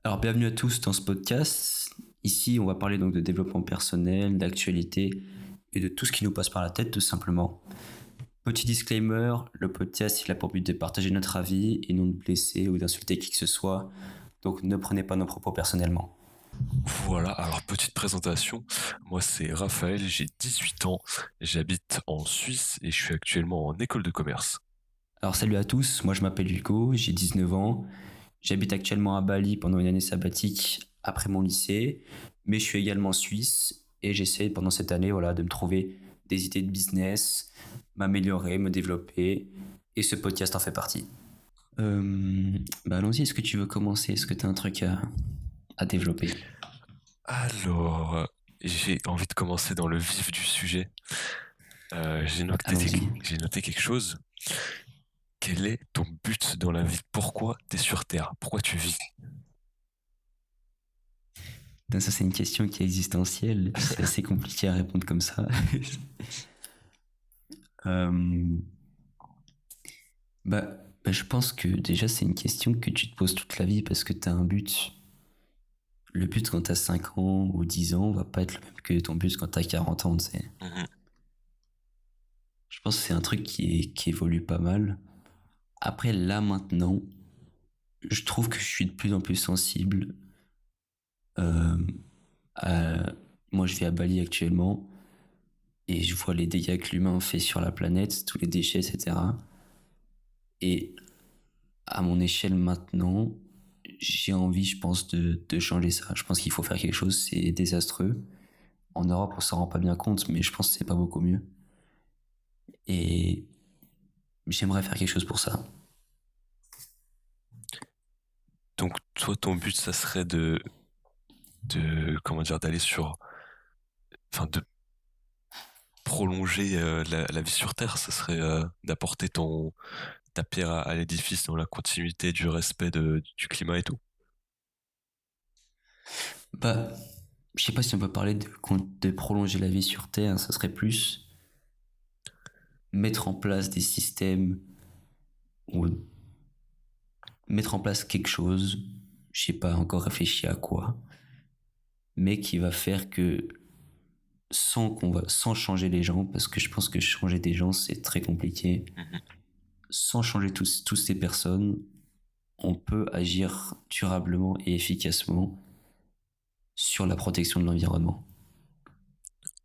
Alors, bienvenue à tous dans ce podcast. Ici, on va parler donc de développement personnel, d'actualité et de tout ce qui nous passe par la tête, tout simplement. Petit disclaimer, le podcast, il a pour but de partager notre avis et non de blesser ou d'insulter qui que ce soit. Donc, ne prenez pas nos propos personnellement. Voilà, alors petite présentation. Moi c'est Raphaël, j'ai 18 ans, j'habite en Suisse et je suis actuellement en école de commerce. Alors, salut à tous, moi je m'appelle Hugo, j'ai 19 ans. J'habite actuellement à Bali pendant une année sabbatique après mon lycée, mais je suis également suisse et j'essaie pendant cette année de me trouver des idées de business, m'améliorer, me développer, et ce podcast en fait partie. Allons-y, est-ce que tu veux commencer? Est-ce que tu as un truc à développer? Alors, j'ai envie de commencer dans le vif du sujet. Allons-y. J'ai noté quelque chose. Quel est ton but dans la vie? Pourquoi t'es sur Terre? Pourquoi tu vis? Putain, ça c'est une question qui est existentielle, c'est assez compliqué à répondre comme ça. Euh, je pense que déjà c'est une question que tu te poses toute la vie parce que tu as un but. Le but quand t'as 5 ans ou 10 ans va pas être le même que ton but quand t'as 40 ans, tu sais. Mhm. Je pense que c'est un truc qui évolue pas mal. Après, là, maintenant, je trouve que je suis de plus en plus sensible. euh, Moi, je vis à Bali actuellement et je vois les dégâts que l'humain fait sur la planète, tous les déchets, etc. Et à mon échelle maintenant, j'ai envie, je pense, de changer ça. Je pense qu'il faut faire quelque chose, c'est désastreux. En Europe, on s'en rend pas bien compte, mais je pense que c'est pas beaucoup mieux. Et j'aimerais faire quelque chose pour ça. Donc toi, ton but, ça serait comment dire, d'aller enfin, de prolonger la vie sur Terre. Ça serait d'apporter ta pierre à l'édifice dans la continuité du respect du climat et tout. Bah, je sais pas si on peut parler de prolonger la vie sur Terre, ça serait plus mettre en place des systèmes ou mettre en place quelque chose, je sais pas encore réfléchi à quoi, mais qui va faire que sans changer les gens, parce que je pense que changer des gens c'est très compliqué, Mhm. sans changer tous ces personnes, on peut agir durablement et efficacement sur la protection de l'environnement.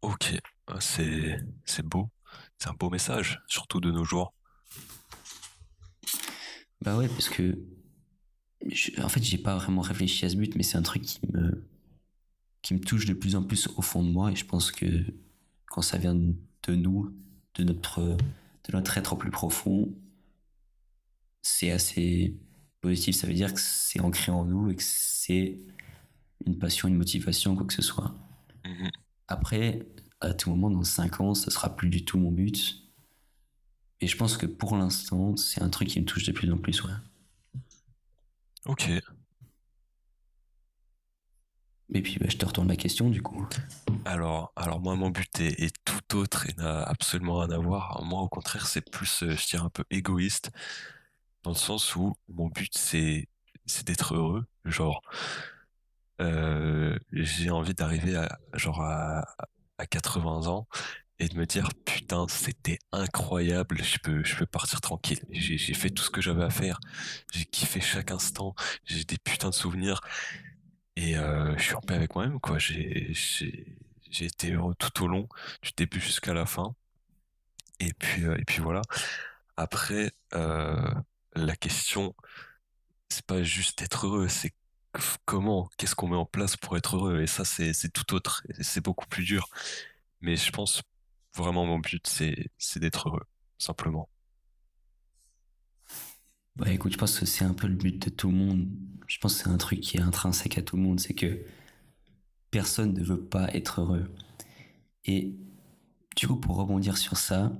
Ok, c'est beau, c'est un beau message, surtout de nos jours. Bah ouais, parce que en fait, j'ai pas vraiment réfléchi à ce but, mais c'est un truc qui me touche de plus en plus au fond de moi, et je pense que quand ça vient de nous, de notre être au plus profond, c'est assez positif. Ça veut dire que c'est ancré en nous et que c'est une passion, une motivation, quoi que ce soit. Mhm. Après, à tout moment, dans 5 ans, ça sera plus du tout mon but. Et je pense que pour l'instant, c'est un truc qui me touche de plus en plus, ouais. Ok, Et puis, je te retourne la question, du coup. alors moi mon but est tout autre et n'a absolument rien à voir. Moi au contraire c'est plus, je dirais un peu égoïste, dans le sens où mon but c'est d'être heureux. Genre, j'ai envie d'arriver à 80 ans et de me dire putain c'était incroyable, je peux partir tranquille, j'ai fait tout ce que j'avais à faire, j'ai kiffé chaque instant, j'ai des putains de souvenirs et je suis en paix avec moi-même quoi. J'ai été heureux tout au long, du début jusqu'à la fin, et puis voilà. Après, la question, c'est pas juste être heureux, c'est comment, qu'est-ce qu'on met en place pour être heureux, et ça c'est tout autre, et c'est beaucoup plus dur. Mais je pense vraiment mon but c'est d'être heureux, simplement. Bah écoute, je pense que c'est un peu le but de tout le monde. Je pense que c'est un truc qui est intrinsèque à tout le monde, c'est que personne ne veut pas être heureux. Et du coup, pour rebondir sur ça,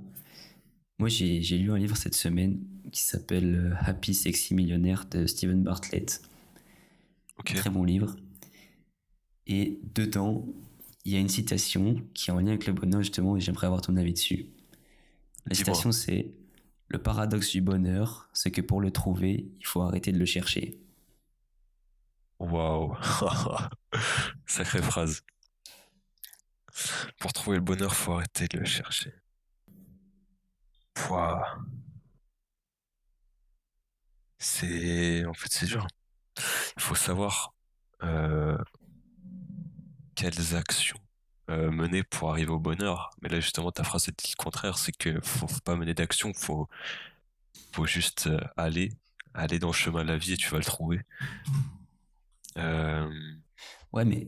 moi j'ai lu un livre cette semaine qui s'appelle Happy Sexy Millionnaire de Steven Bartlett. Ok, Très bon livre. Et dedans, il y a une citation qui est en lien avec le bonheur justement et j'aimerais avoir ton avis dessus. La dis-moi. citation c'est: le paradoxe du bonheur, c'est que pour le trouver, il faut arrêter de le chercher. Waouh. Sacrée phrase. Pour trouver le bonheur, faut arrêter de le chercher. Pouah. En fait, c'est dur. Il faut savoir euh, quelles actions mener pour arriver au bonheur. Mais là, justement, ta phrase est dit le contraire, c'est que faut pas mener d'action, faut juste aller dans le chemin de la vie et tu vas le trouver. Euh, Ouais, mais.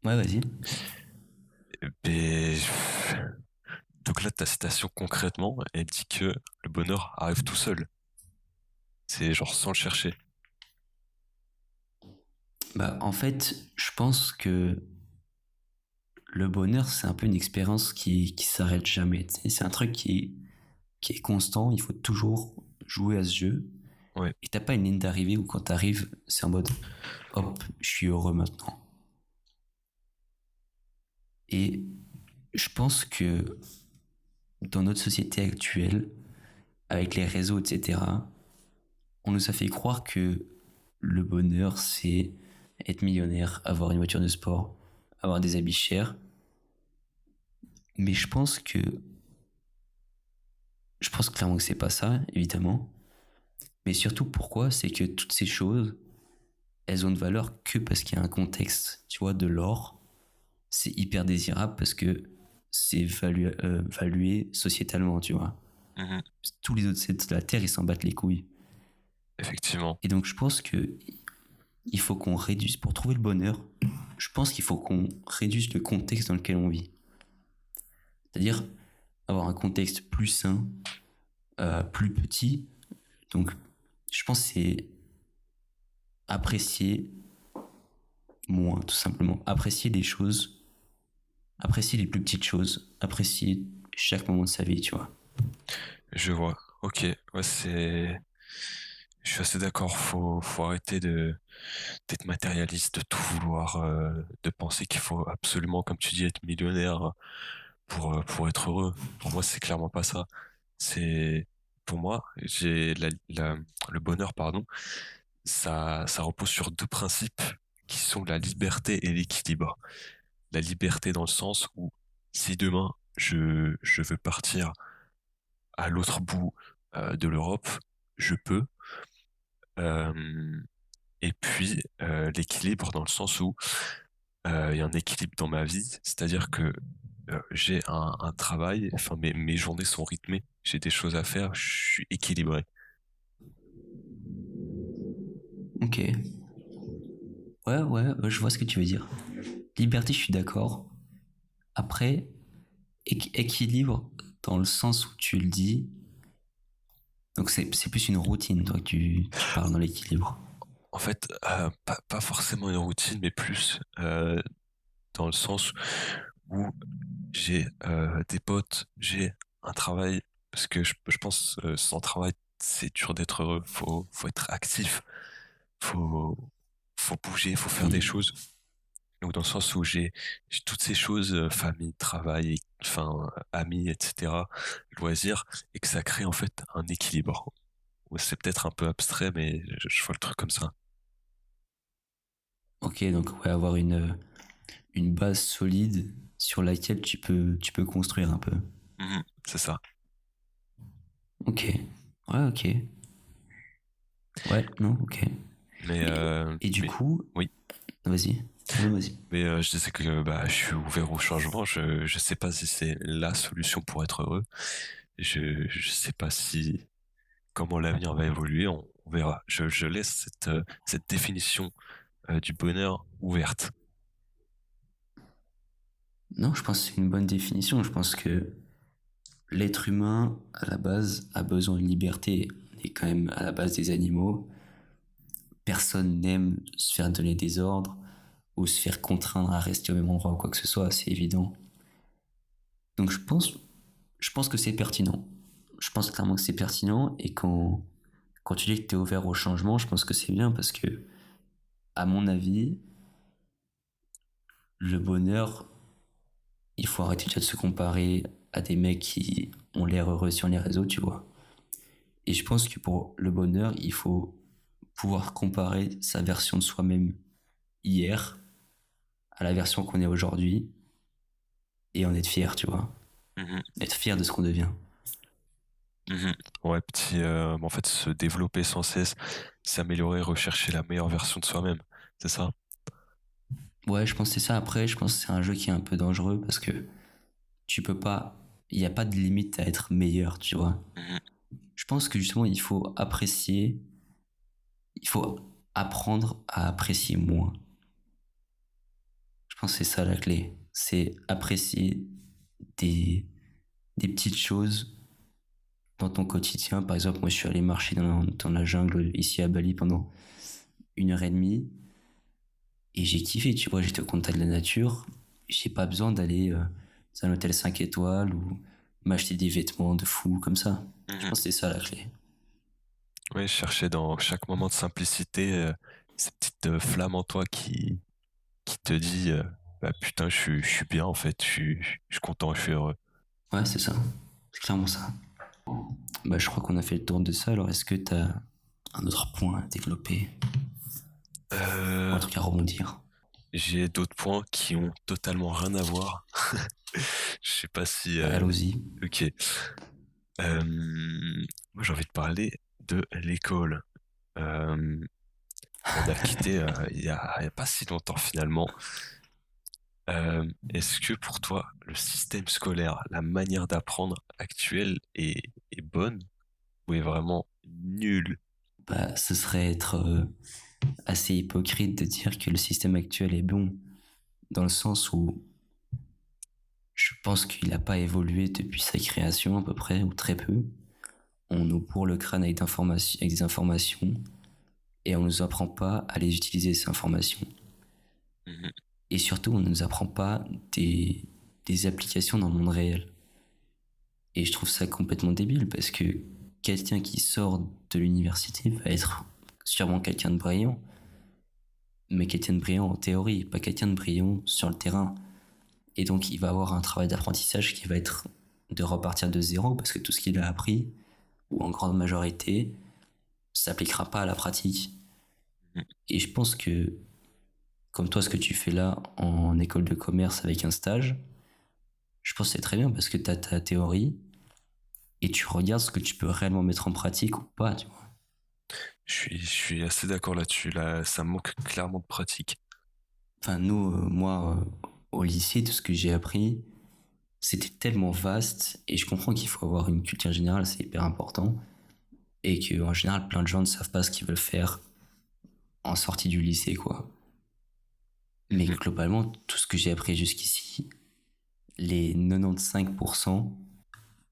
Ouais, vas-y. et- Donc là, ta citation concrètement, elle dit que le bonheur arrive tout seul. C'est genre sans le chercher. Bah, en fait, je pense que le bonheur, c'est un peu une expérience qui s'arrête jamais. Tu sais, c'est un truc qui est constant. Il faut toujours jouer à ce jeu. Ouais, Et t'as pas une ligne d'arrivée où quand t'arrives, c'est en mode hop, je suis heureux maintenant. Et je pense que dans notre société actuelle, avec les réseaux, etc., on nous a fait croire que le bonheur, c'est être millionnaire, avoir une voiture de sport, avoir des habits chers. Mais je pense clairement que c'est pas ça, évidemment. Mais surtout, pourquoi? C'est que toutes ces choses, elles ont de valeur que parce qu'il y a un contexte. Tu vois, de l'or, c'est hyper désirable parce que c'est valué sociétalement, tu vois. mhm, Tous les autres sites de la Terre, ils s'en battent les couilles. effectivement. Et donc, je pense que il faut qu'on réduise, pour trouver le bonheur, je pense qu'il faut qu'on réduise le contexte dans lequel on vit. C'est-à-dire avoir un contexte plus sain, plus petit. Donc, je pense que c'est apprécier moins, tout simplement. Apprécier les choses, apprécier les plus petites choses, apprécier chaque moment de sa vie, tu vois. Je vois. Ok, ouais, je suis assez d'accord. Faut arrêter d'être matérialiste, de tout vouloir, de penser qu'il faut absolument, comme tu dis, être millionnaire pour être heureux. Pour moi, c'est clairement pas ça. C'est, pour moi, le bonheur, pardon, ça repose sur deux principes qui sont la liberté et l'équilibre. La liberté dans le sens où si demain je veux partir à l'autre bout de l'Europe, je peux. Euh, et puis l'équilibre dans le sens où il y a un équilibre dans ma vie, c'est-à-dire que j'ai un travail, enfin mes journées sont rythmées, j'ai des choses à faire, je suis équilibré. Ok. Ouais, je vois ce que tu veux dire. Liberté, je suis d'accord. Après, équilibre, dans le sens où tu le dis, donc c'est plus une routine, toi, que tu parles dans l'équilibre. En fait, pas forcément une routine, mais plus dans le sens où j'ai des potes, j'ai un travail, parce que je pense sans travail, c'est dur d'être heureux. Faut être actif, faut, faut bouger, faut faire des Oui. choses. Donc dans le sens où j'ai toutes ces choses, famille, travail, enfin amis, etc., loisirs, et que ça crée en fait un équilibre. Ouais, c'est peut-être un peu abstrait, mais je vois le truc comme ça. Ok, donc ouais, avoir une base solide sur laquelle tu peux construire un peu. Mhm, c'est ça. Ok. Ouais, ok. Ouais, non, ok. Mais, euh, Et du mais coup, oui. vas-y. Non, vas-y. Mais je disais que bah, je suis ouvert au changement. Je sais pas si c'est la solution pour être heureux. Je sais pas si comment l'avenir va évoluer. On verra. Je laisse cette définition du bonheur ouverte. Non, je pense que c'est une bonne définition. Je pense que l'être humain, à la base, a besoin de liberté. On est quand même à la base des animaux. Personne n'aime se faire donner des ordres ou se faire contraindre à rester au même endroit ou quoi que ce soit, c'est évident. Donc je pense que c'est pertinent. Je pense clairement que c'est pertinent et quand tu dis que tu es ouvert au changement, je pense que c'est bien parce que, à mon avis, le bonheur, il faut arrêter déjà de se comparer à des mecs qui ont l'air heureux sur les réseaux, tu vois. Et je pense que pour le bonheur, il faut pouvoir comparer sa version de soi-même hier à la version qu'on est aujourd'hui et en être fier, tu vois. Mhm, Être fier de ce qu'on devient. mhm. Ouais, en fait, se développer sans cesse, s'améliorer, rechercher la meilleure version de soi-même, c'est ça? Ouais, je pense que c'est ça. Après, je pense que c'est un jeu qui est un peu dangereux parce que tu peux pas. Il n'y a pas de limite à être meilleur, tu vois. Mhm, Je pense que justement, il faut apprécier. Il faut apprendre à apprécier moins. Je pense que c'est ça la clé. C'est apprécier des, des petites choses dans ton quotidien. Par exemple, moi, je suis allé marcher dans la jungle ici à Bali pendant 1 heure et demie et j'ai kiffé, tu vois. J'étais au contact de la nature. J'ai pas besoin d'aller dans un hôtel 5 étoiles ou m'acheter des vêtements de fou comme ça. Je mhm. pense que c'est ça la clé. Ouais, chercher dans chaque moment de simplicité cette petite flamme en toi qui te dit bah putain, je suis bien en fait, je suis content, je suis heureux. Ouais, c'est ça. C'est clairement ça. Bah, je crois qu'on a fait le tour de ça. Alors, est-ce que t'as un autre point à développer ou un Euh, truc à rebondir? j'ai d'autres points qui ont totalement rien à voir. Je sais pas si. Bah, allons-y. Ok. Moi, j'ai envie de parler de l'école. Euh, on a quitté il y a pas si longtemps finalement. Est-ce que pour toi, le système scolaire, la manière d'apprendre actuelle est bonne ou est vraiment nulle? Bah, ce serait être assez hypocrite de dire que le système actuel est bon, dans le sens où je pense qu'il n'a pas évolué depuis sa création à peu près, ou très peu. On nous bourre le crâne avec des informations et on ne nous apprend pas à les utiliser, ces informations. Mhm, Et surtout, on ne nous apprend pas des applications dans le monde réel. Et je trouve ça complètement débile parce que quelqu'un qui sort de l'université va être sûrement quelqu'un de brillant, mais quelqu'un de brillant en théorie, pas quelqu'un de brillant sur le terrain. Et donc, il va avoir un travail d'apprentissage qui va être de repartir de zéro parce que tout ce qu'il a appris, ou en grande majorité, s'appliquera pas à la pratique. mhm. Et je pense que, comme toi, ce que tu fais là en école de commerce avec un stage, je pense que c'est très bien parce que tu as ta théorie et tu regardes ce que tu peux réellement mettre en pratique ou pas, tu vois. Je suis assez d'accord là-dessus. Là, ça manque clairement de pratique. Enfin, nous, moi, au lycée, tout ce que j'ai appris, c'était tellement vaste et je comprends qu'il faut avoir une culture générale, c'est hyper important. Et qu'en général, plein de gens ne savent pas ce qu'ils veulent faire en sortie du lycée, quoi. Mais Mhm. globalement, tout ce que j'ai appris jusqu'ici, les 95%,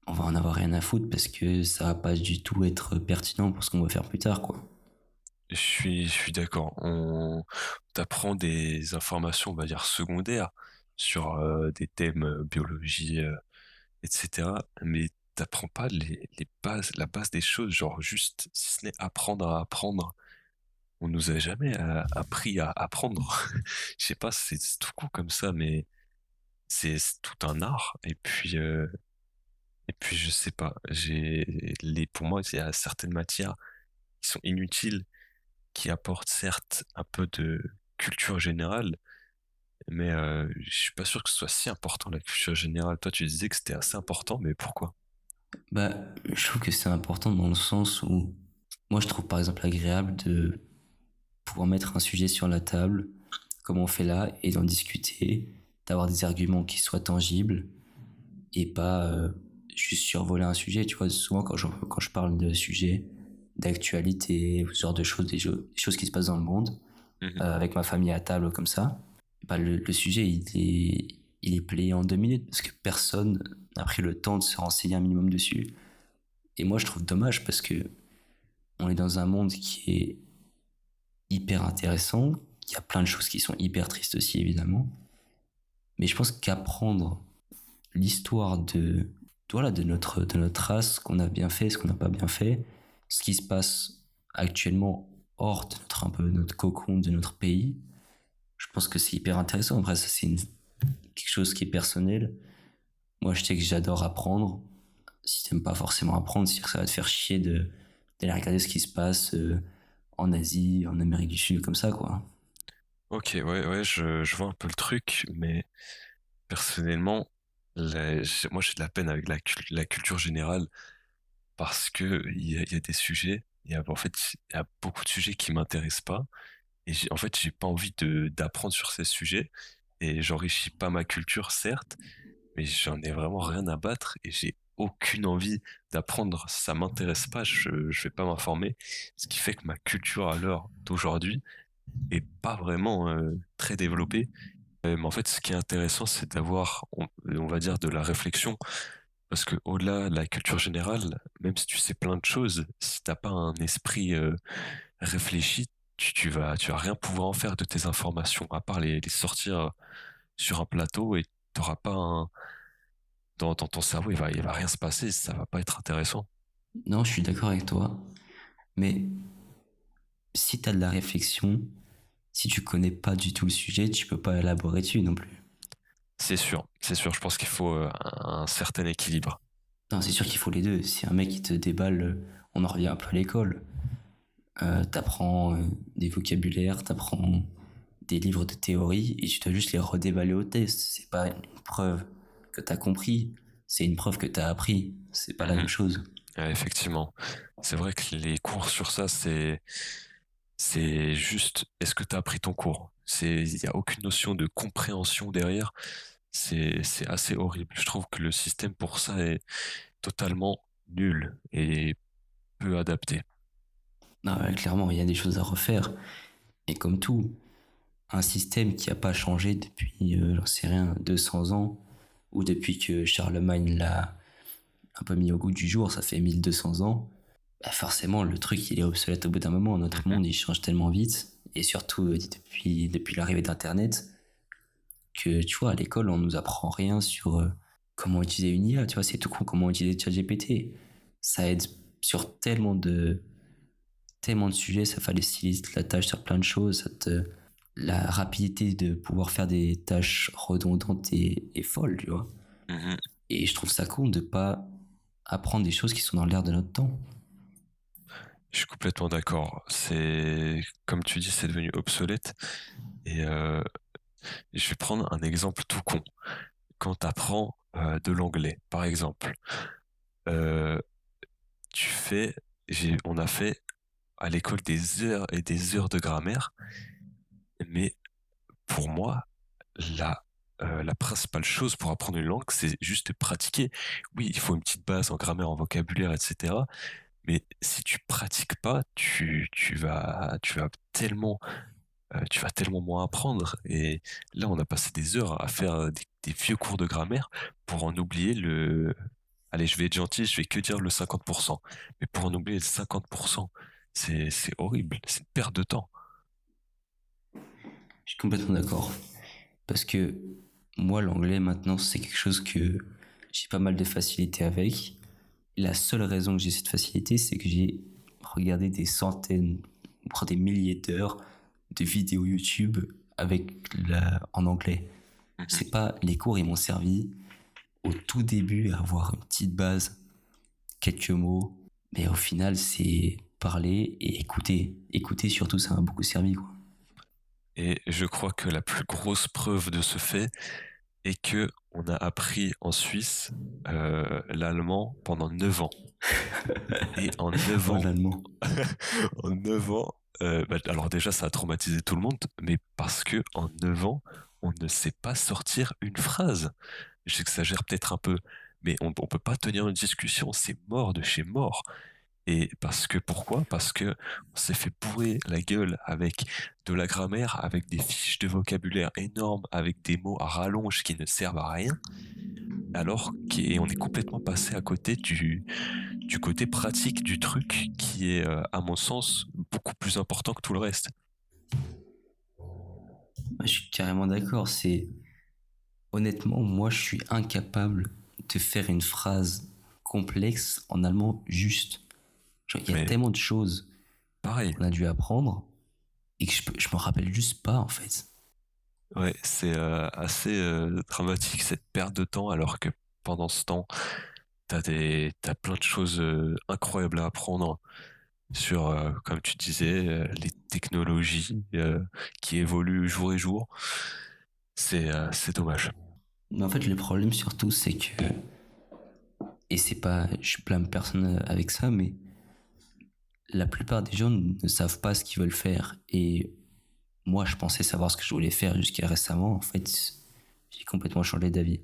on va en avoir rien à foutre parce que ça va pas du tout être pertinent pour ce qu'on va faire plus tard, quoi. Je suis d'accord. On t'apprend des informations, on va dire, secondaires sur des thèmes biologie, etc. Mais t'apprends pas les bases, la base des choses, genre juste, si ce n'est apprendre à apprendre. On nous a jamais appris à apprendre. Je sais pas, c'est tout con comme ça, mais c'est tout un art. Et puis je sais pas. Pour moi, il y a certaines matières qui sont inutiles, qui apportent certes un peu de culture générale, mais je suis pas sûr que ce soit si important la culture générale. Toi, tu disais que c'était assez important, mais pourquoi? Bah, je trouve que c'est important dans le sens où, moi, je trouve par exemple agréable de pouvoir mettre un sujet sur la table, comme on fait là, et d'en discuter, d'avoir des arguments qui soient tangibles et pas juste survoler un sujet. Tu vois, souvent quand je parle de sujets d'actualité, ou ce genre de choses, des choses qui se passent dans le monde, Mhm. avec ma famille à table comme ça, bah le sujet il est playé en 2 minutes parce que personne n'a pris le temps de se renseigner un minimum dessus. Et moi je trouve dommage parce que on est dans un monde qui est hyper intéressant, il y a plein de choses qui sont hyper tristes aussi évidemment, mais je pense qu'apprendre l'histoire voilà, de notre race, ce qu'on a bien fait, ce qu'on n'a pas bien fait, ce qui se passe actuellement hors de un peu notre cocon, de notre pays. Je pense que c'est hyper intéressant. Après, ça, quelque chose qui est personnel. Moi, je sais que j'adore apprendre. Si t'aimes pas forcément apprendre, c'est-à-dire que ça va te faire chier d'aller regarder ce qui se passe en Asie, en Amérique du Sud, comme ça, quoi. Ok, ouais, ouais, je vois un peu le truc, mais personnellement, moi j'ai de la peine avec la culture générale parce que il y a des sujets, en fait, il y a beaucoup de sujets qui m'intéressent pas et en fait, j'ai pas envie d'apprendre sur ces sujets et j'enrichis pas ma culture, certes, mais j'en ai vraiment rien à battre et j'ai aucune envie d'apprendre. Ça m'intéresse pas, je vais pas m'informer, ce qui fait que ma culture à l'heure d'aujourd'hui est pas vraiment très développée. Mais en fait, ce qui est intéressant, c'est d'avoir, on va dire, de la réflexion. Parce que au-delà de la culture générale, même si tu sais plein de choses, si t'as pas un esprit réfléchi, tu vas rien pouvoir en faire de tes informations, à part les sortir sur un plateau et t'auras pas dans ton cerveau, il va rien se passer, ça va pas être intéressant. Non, je suis d'accord avec toi, mais si tu as de la réflexion, si tu connais pas du tout le sujet, tu peux pas élaborer dessus non plus. C'est sûr, je pense qu'il faut un certain équilibre. Non, c'est sûr qu'il faut les deux. Si un mec qui te déballe, on en revient un peu à l'école. T'apprends des vocabulaires, t'apprends des livres de théorie et tu dois juste les redéballer au test. C'est pas une preuve que t'as compris, c'est une preuve que t'as appris. C'est pas la Mhm. même chose. Ouais, effectivement. C'est vrai que les cours sur ça, c'est juste, est-ce que tu as appris ton cours? Il n'y a aucune notion de compréhension derrière. C'est assez horrible. Je trouve que le système pour ça est totalement nul et peu adapté. Non, clairement, il y a des choses à refaire. Et comme tout, un système qui a pas changé depuis, j'en sais rien, 200 ans, ou depuis que Charlemagne l'a un peu mis au goût du jour, ça fait 1200 ans, bah forcément, le truc, il est obsolète au bout d'un moment. Notre Mhm. monde, il change tellement vite, et surtout depuis l'arrivée d'Internet, que tu vois, à l'école, on nous apprend rien sur comment utiliser une IA, tu vois, c'est tout con, comment utiliser ChatGPT. Ça aide sur tellement de sujets, ça facilite la tâche sur plein de choses, la rapidité de pouvoir faire des tâches redondantes est folle, tu vois. Mhm. Et je trouve ça cool de pas apprendre des choses qui sont dans l'air de notre temps. Je suis complètement d'accord. Comme tu dis, c'est devenu obsolète. Et je vais prendre un exemple tout con. Quand tu apprends de l'anglais, par exemple, euh, tu fais, on a fait à l'école des heures et des heures de grammaire, mais pour moi, la, la principale chose pour apprendre une langue, c'est juste pratiquer. Oui, il faut une petite base en grammaire, en vocabulaire, etc. Mais si tu pratiques pas, tu vas tellement moins apprendre. Et là, on a passé des heures à faire des vieux cours de grammaire pour en oublier Allez, je vais être gentil, je vais que dire le 50%. Mais pour en oublier le 50%, c'est horrible, c'est une perte de temps. Je suis complètement d'accord. Parce que moi, l'anglais, maintenant, c'est quelque chose que j'ai pas mal de facilité avec. La seule raison que j'ai cette facilité, c'est que j'ai regardé des centaines, voire des milliers d'heures de vidéos YouTube en anglais. Mhm. C'est pas les cours, ils m'ont servi au tout début à avoir une petite base, quelques mots, mais au final, c'est parler et écouter. Écouter surtout, ça m'a beaucoup servi, quoi. Et je crois que la plus grosse preuve de ce fait est que on a appris en Suisse l'allemand pendant 9 ans. Et en 9 Oh, ans, l'allemand. en 9 ans, alors déjà ça a traumatisé tout le monde, mais parce que en 9 ans, on ne sait pas sortir une phrase. J'exagère peut-être un peu, mais on peut pas tenir une discussion, c'est mort de chez mort. Et pourquoi? Parce que on s'est fait bourrer la gueule avec de la grammaire, avec des fiches de vocabulaire énormes, avec des mots à rallonge qui ne servent à rien, et on est complètement passé à côté du côté pratique du truc qui est, à mon sens, beaucoup plus important que tout le reste. Je suis carrément d'accord. Honnêtement, moi, je suis incapable de faire une phrase complexe en allemand juste. Genre, il y a Mais tellement de choses pareil, qu'on a dû apprendre et que je me rappelle juste pas, en fait. ouais, c'est assez dramatique cette perte de temps, alors que pendant ce temps, t'as plein de choses incroyables à apprendre. sur, comme tu disais, les technologies qui évoluent jour et jour. C'est dommage. Mais en fait, le problème surtout, c'est que, et c'est pas, je blâme personne avec ça, mais la plupart des gens ne savent pas ce qu'ils veulent faire. Et moi, je pensais savoir ce que je voulais faire jusqu'à récemment. En fait, j'ai complètement changé d'avis.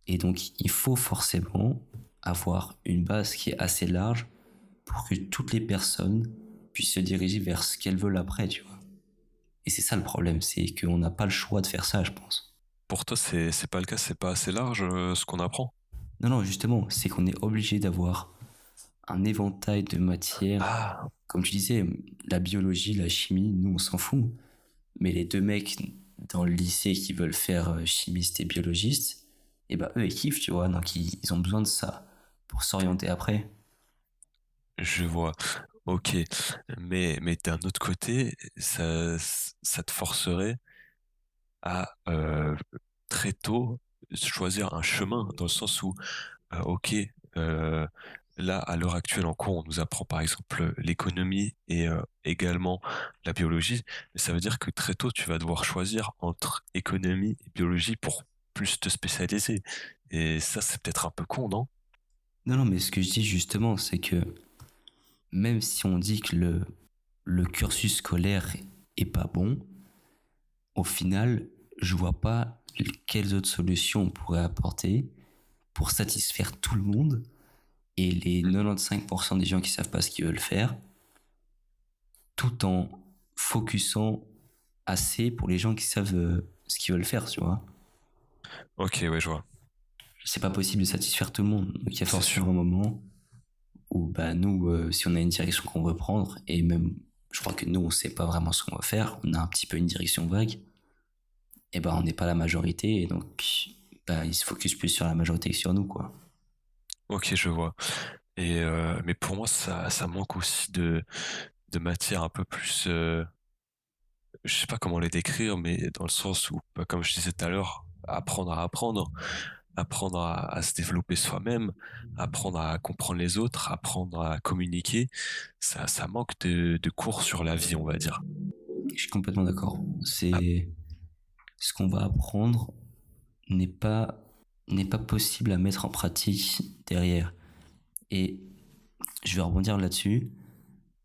Et donc, il faut forcément avoir une base qui est assez large pour que toutes les personnes puissent se diriger vers ce qu'elles veulent après, tu vois. Et c'est ça le problème, c'est qu'on n'a pas le choix de faire ça, je pense. Pour toi, c'est pas le cas, c'est pas assez large ce qu'on apprend? Non, non, justement, c'est qu'on est obligé d'avoir un éventail de matières. Ah, Comme tu disais, la biologie, la chimie, nous, on s'en fout. Mais les deux mecs dans le lycée qui veulent faire chimiste et biologiste, et ben eux, ils kiffent, tu vois. Donc, ils ont besoin de ça pour s'orienter après. je vois. Ok. Mais d'un autre côté, ça te forcerait à très tôt choisir un chemin, dans le sens où, ok, euh, là, à l'heure actuelle en cours, on nous apprend par exemple l'économie et également la biologie, mais ça veut dire que très tôt, tu vas devoir choisir entre économie et biologie pour plus te spécialiser. Et ça, c'est peut-être un peu con, non? Non, non, mais ce que je dis justement, c'est que même si on dit que le cursus scolaire est pas bon, au final, je vois pas quelles autres solutions on pourrait apporter pour satisfaire tout le monde et les 95% des gens qui savent pas ce qu'ils veulent faire, tout en focusant assez pour les gens qui savent ce qu'ils veulent faire, tu vois. Ok, ouais, je vois. C'est pas possible de satisfaire tout le monde. Donc il y a C'est forcément sûr. un moment où bah, nous, si on a une direction qu'on veut prendre, et même je crois que nous, on sait pas vraiment ce qu'on veut faire, on a un petit peu une direction vague, et ben on n'est pas la majorité, et donc bah, ils se focus plus sur la majorité que sur nous, quoi. Ok, je vois. Et mais pour moi, ça manque aussi de matière un peu plus. Je sais pas comment les décrire, mais dans le sens où, bah, comme je disais tout à l'heure, apprendre à apprendre, apprendre à se développer soi-même, apprendre à comprendre les autres, apprendre à communiquer, ça manque de cours sur la vie, on va dire. Je suis complètement d'accord. Ah, C'est ce qu'on va apprendre n'est pas n'est pas possible à mettre en pratique derrière. Et je vais rebondir là-dessus.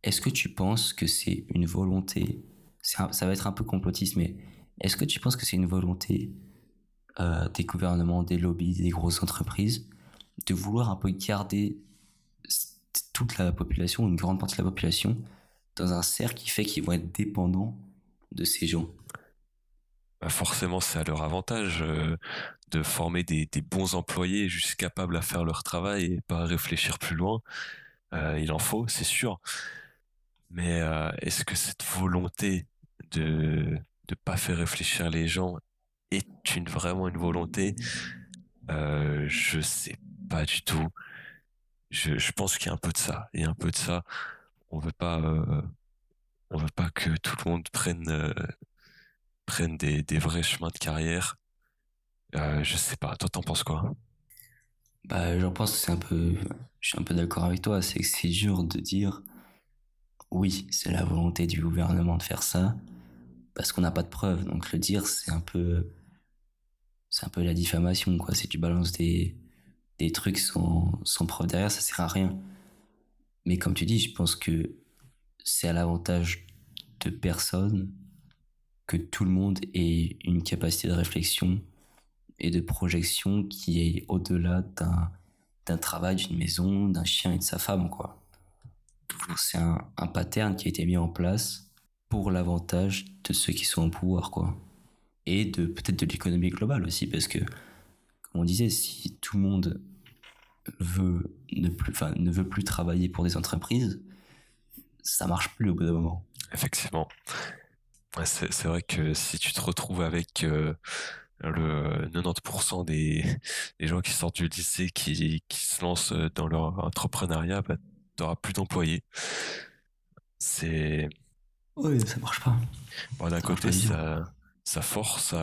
Est-ce que tu penses que c'est une volonté, ça va être un peu complotiste, mais est-ce que tu penses que c'est une volonté des gouvernements, des lobbies, des grosses entreprises de vouloir un peu garder toute la population, une grande partie de la population, dans un cercle qui fait qu'ils vont être dépendants de ces gens? bah forcément, c'est à leur avantage de former des bons employés juste capables à faire leur travail et pas à réfléchir plus loin. Il en faut, c'est sûr. Mais est-ce que cette volonté de pas faire réfléchir les gens est vraiment une volonté? Je sais pas du tout. Je pense qu'il y a un peu de ça. Il y a un peu de ça. On veut pas, euh, on veut pas que tout le monde prenne des vrais chemins de carrière. Je sais pas. Toi, t'en penses quoi? Bah, j'en pense que c'est un peu, je suis un peu d'accord avec toi, c'est que c'est dur de dire oui, c'est la volonté du gouvernement de faire ça, parce qu'on n'a pas de preuves. Donc le dire, c'est un peu la diffamation, quoi. Si tu balances des trucs sans preuve derrière, ça sert à rien. Mais comme tu dis, je pense que c'est à l'avantage de personne que tout le monde ait une capacité de réflexion et de projection qui est au-delà d'un travail, d'une maison, d'un chien et de sa femme, quoi. C'est un pattern qui a été mis en place pour l'avantage de ceux qui sont au pouvoir, quoi. Et de peut-être de l'économie globale aussi, parce que, comme on disait, si tout le monde ne veut plus travailler pour des entreprises, ça marche plus au bout d'un moment. Effectivement. Ouais, c'est vrai que si tu te retrouves avec le 90% des gens qui sortent du lycée qui se lancent dans leur entrepreneuriat, bah, t'auras plus d'employés. C'est, Ouais, ça marche pas. bon, d'un Ça marche côté, pas du tout. ça force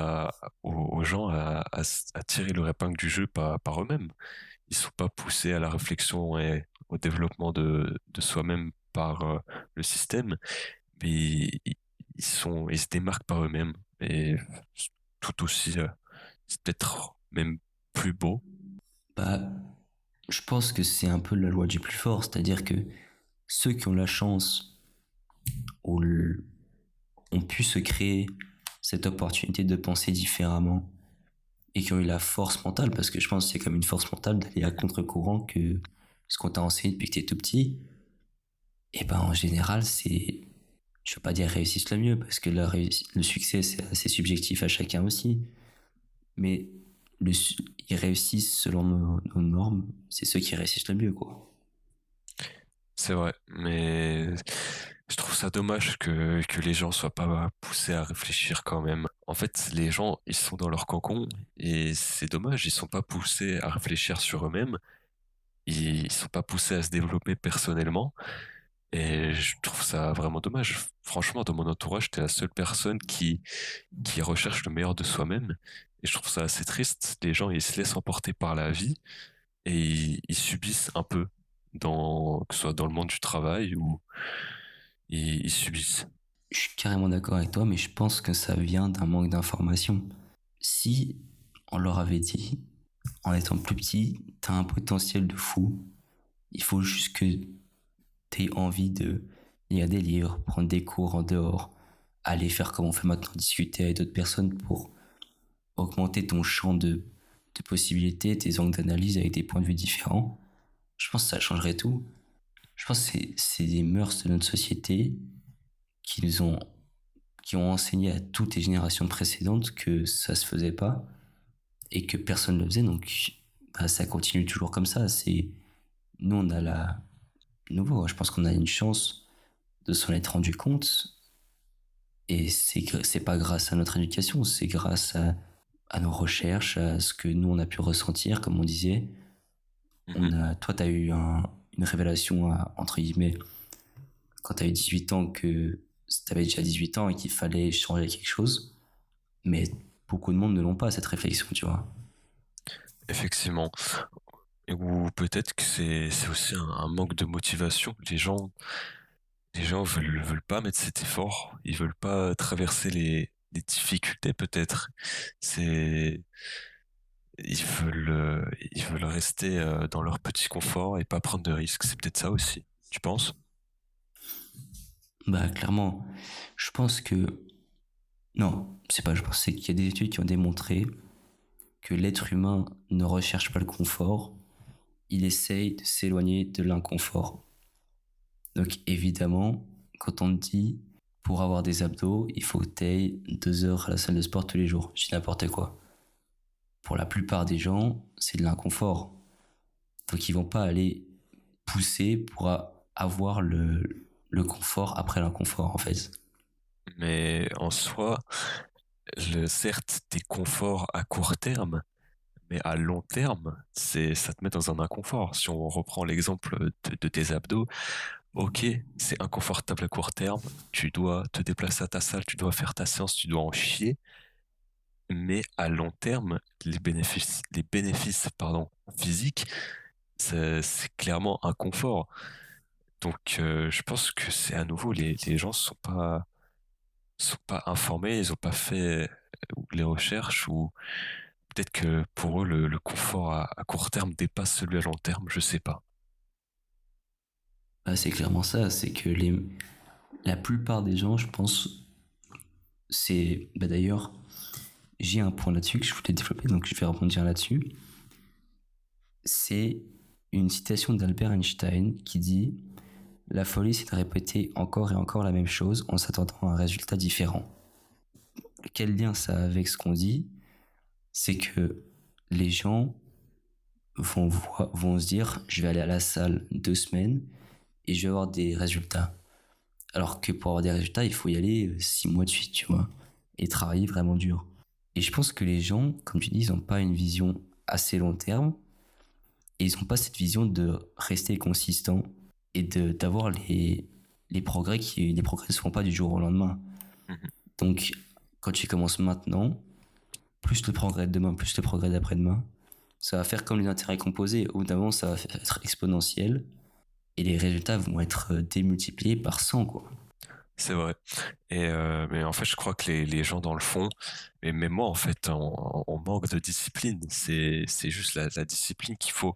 aux gens à tirer leur épingle du jeu par eux-mêmes. Ils sont pas poussés à la réflexion et au développement de soi-même par le système, mais ils se démarquent par eux-mêmes. Et tout aussi, c'est peut-être même plus beau. Bah, je pense que c'est un peu la loi du plus fort, c'est-à-dire que ceux qui ont la chance ou ont pu se créer cette opportunité de penser différemment et qui ont eu la force mentale, parce que je pense que c'est comme une force mentale d'aller à contre-courant que ce qu'on t'a enseigné depuis que t'es tout petit, et ben en général, je veux pas dire réussissent le mieux, parce que le succès, c'est assez subjectif à chacun aussi, mais ils réussissent selon nos normes, c'est ceux qui réussissent le mieux, quoi. C'est vrai, mais je trouve ça dommage que les gens soient pas poussés à réfléchir quand même. En fait, les gens, ils sont dans leur cocon et c'est dommage, ils sont pas poussés à réfléchir sur eux-mêmes, ils sont pas poussés à se développer personnellement et je trouve ça vraiment dommage. Franchement, dans mon entourage, t'es la seule personne qui recherche le meilleur de soi-même et je trouve ça assez triste. Les gens, ils se laissent emporter par la vie et ils subissent un peu que ce soit dans le monde du travail ou ils subissent. Je suis carrément d'accord avec toi, mais je pense que ça vient d'un manque d'information. Si on leur avait dit, en étant plus petit, t'as un potentiel de fou, il faut juste que t'aies envie de lire des livres, prendre des cours en dehors, aller faire comme on fait maintenant, discuter avec d'autres personnes pour augmenter ton champ de possibilités, tes angles d'analyse avec des points de vue différents. Je pense que ça changerait tout. Je pense que c'est des mœurs de notre société qui nous ont, qui ont enseigné à toutes les générations précédentes que ça se faisait pas et que personne ne le faisait. Donc, bah, ça continue toujours comme ça. Nous, on a nouveau, je pense qu'on a une chance de s'en être rendu compte. Et c'est pas grâce à notre éducation, c'est grâce à nos recherches, à ce que nous on a pu ressentir, comme on disait. Mhm. Toi, t'as eu une révélation entre guillemets quand t'as eu 18 ans que t'avais déjà 18 ans et qu'il fallait changer quelque chose. Mais beaucoup de monde ne l'ont pas cette réflexion, tu vois. Effectivement. Ou peut-être que c'est aussi un manque de motivation. Les gens veulent pas mettre cet effort. Ils veulent pas traverser les difficultés peut-être. C'est ils veulent rester dans leur petit confort et pas prendre de risques. C'est peut-être ça aussi. Tu penses? Bah clairement, je pense que non, c'est pas je pense, c'est qu'il y a des études qui ont démontré que l'être humain ne recherche pas le confort, il essaye de s'éloigner de l'inconfort. Donc évidemment, quand on te dit pour avoir des abdos, il faut que tu ailles 2 heures à la salle de sport tous les jours, je dis n'importe quoi. Pour la plupart des gens, c'est de l'inconfort. Donc ils vont pas aller pousser pour avoir le confort après l'inconfort en fait. Mais en soi, certes, des conforts à court terme, mais à long terme, ça te met dans un inconfort. Si on reprend l'exemple de tes abdos, ok, c'est inconfortable à court terme, tu dois te déplacer à ta salle, tu dois faire ta séance, tu dois en chier, mais à long terme, les bénéfices, pardon, physiques, c'est clairement un confort. Donc, je pense que c'est à nouveau, les gens sont pas informés, ils ont pas fait les recherches ou peut-être que pour eux, le confort à court terme dépasse celui à long terme, je sais pas. Bah, c'est clairement ça, c'est que la plupart des gens, je pense, bah d'ailleurs, j'ai un point là-dessus que je voulais développer, donc je vais rebondir là-dessus. C'est une citation d'Albert Einstein qui dit: la folie, c'est de répéter encore et encore la même chose en s'attendant à un résultat différent. Quel lien ça a avec ce qu'on dit? C'est que les gens vont se dire: je vais aller à la salle 2 semaines et je vais avoir des résultats. Alors que pour avoir des résultats, il faut y aller 6 mois de suite, tu vois, et travailler vraiment dur. Et je pense que les gens, comme tu dis, ils n'ont pas une vision assez long terme et ils n'ont pas cette vision de rester consistant et d'avoir les progrès les progrès ne se font pas du jour au lendemain. Mhm. Donc, quand tu commences maintenant, plus le progrès de demain, plus le progrès d'après-demain, ça va faire comme les intérêts composés. Au bout d'un moment, ça va être exponentiel. et les résultats vont être démultipliés par 100, quoi. C'est vrai. Mais en fait, je crois que les gens dans le fond, et même moi, en fait, on manque de discipline. C'est juste la discipline qu'il faut.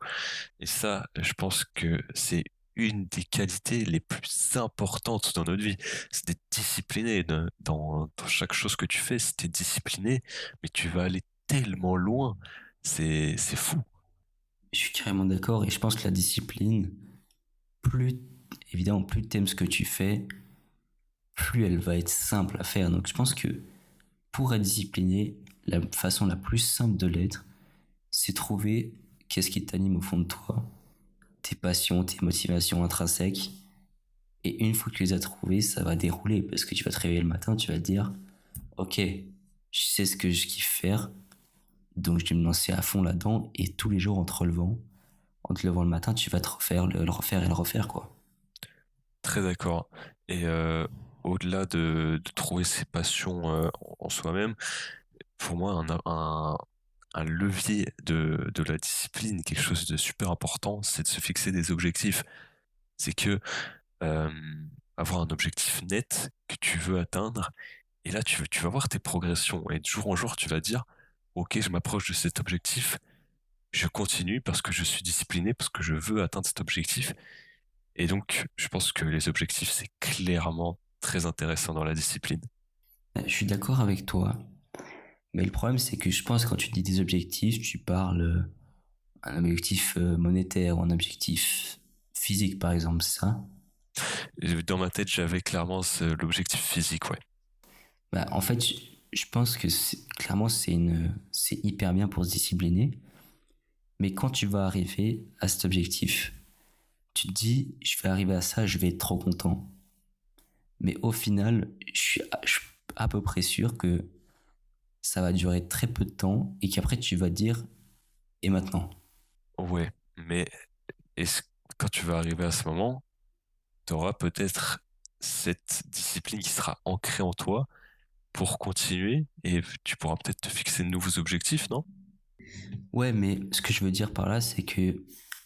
Et ça, je pense que c'est une des qualités les plus importantes dans notre vie. C'est d'être discipliné dans chaque chose que tu fais. Si t'es discipliné, mais tu vas aller tellement loin. C'est fou. Je suis carrément d'accord et je pense que la discipline, plus, évidemment, plus t'aimes ce que tu fais, plus elle va être simple à faire. Donc je pense que pour être discipliné, la façon la plus simple de l'être, c'est trouver qu'est-ce qui t'anime au fond de toi, tes passions, tes motivations intrinsèques. Et une fois que tu les as trouvées, ça va dérouler parce que tu vas te réveiller le matin, tu vas te dire, ok, je sais ce que je kiffe faire, donc je vais me lancer à fond là-dedans et tous les jours en te levant le matin, tu vas te refaire, le refaire et le refaire, quoi. Très d'accord. Et au-delà de trouver ses passions en soi-même, pour moi, un levier de la discipline, quelque chose de super important, c'est de se fixer des objectifs. C'est que euh, avoir un objectif net que tu veux atteindre, et là, tu vas voir tes progressions. Et de jour en jour, tu vas dire, OK, je m'approche de cet objectif, je continue parce que je suis discipliné, parce que je veux atteindre cet objectif. Et donc, je pense que les objectifs, c'est clairement très intéressant dans la discipline. Je suis d'accord avec toi, mais le problème c'est que je pense que quand tu dis des objectifs, tu parles un objectif monétaire ou un objectif physique par exemple, c'est ça? Et dans ma tête, j'avais clairement l'objectif physique, ouais. Bah, en fait, je pense que clairement c'est hyper bien pour se discipliner, mais quand tu vas arriver à cet objectif, tu te dis je vais arriver à ça, je vais être trop content. Mais au final, je suis à peu près sûr que ça va durer très peu de temps et qu'après tu vas te dire et maintenant? Ouais, mais est-ce, quand tu vas arriver à ce moment, tu auras peut-être cette discipline qui sera ancrée en toi pour continuer et tu pourras peut-être te fixer de nouveaux objectifs, non? Ouais, mais ce que je veux dire par là, c'est que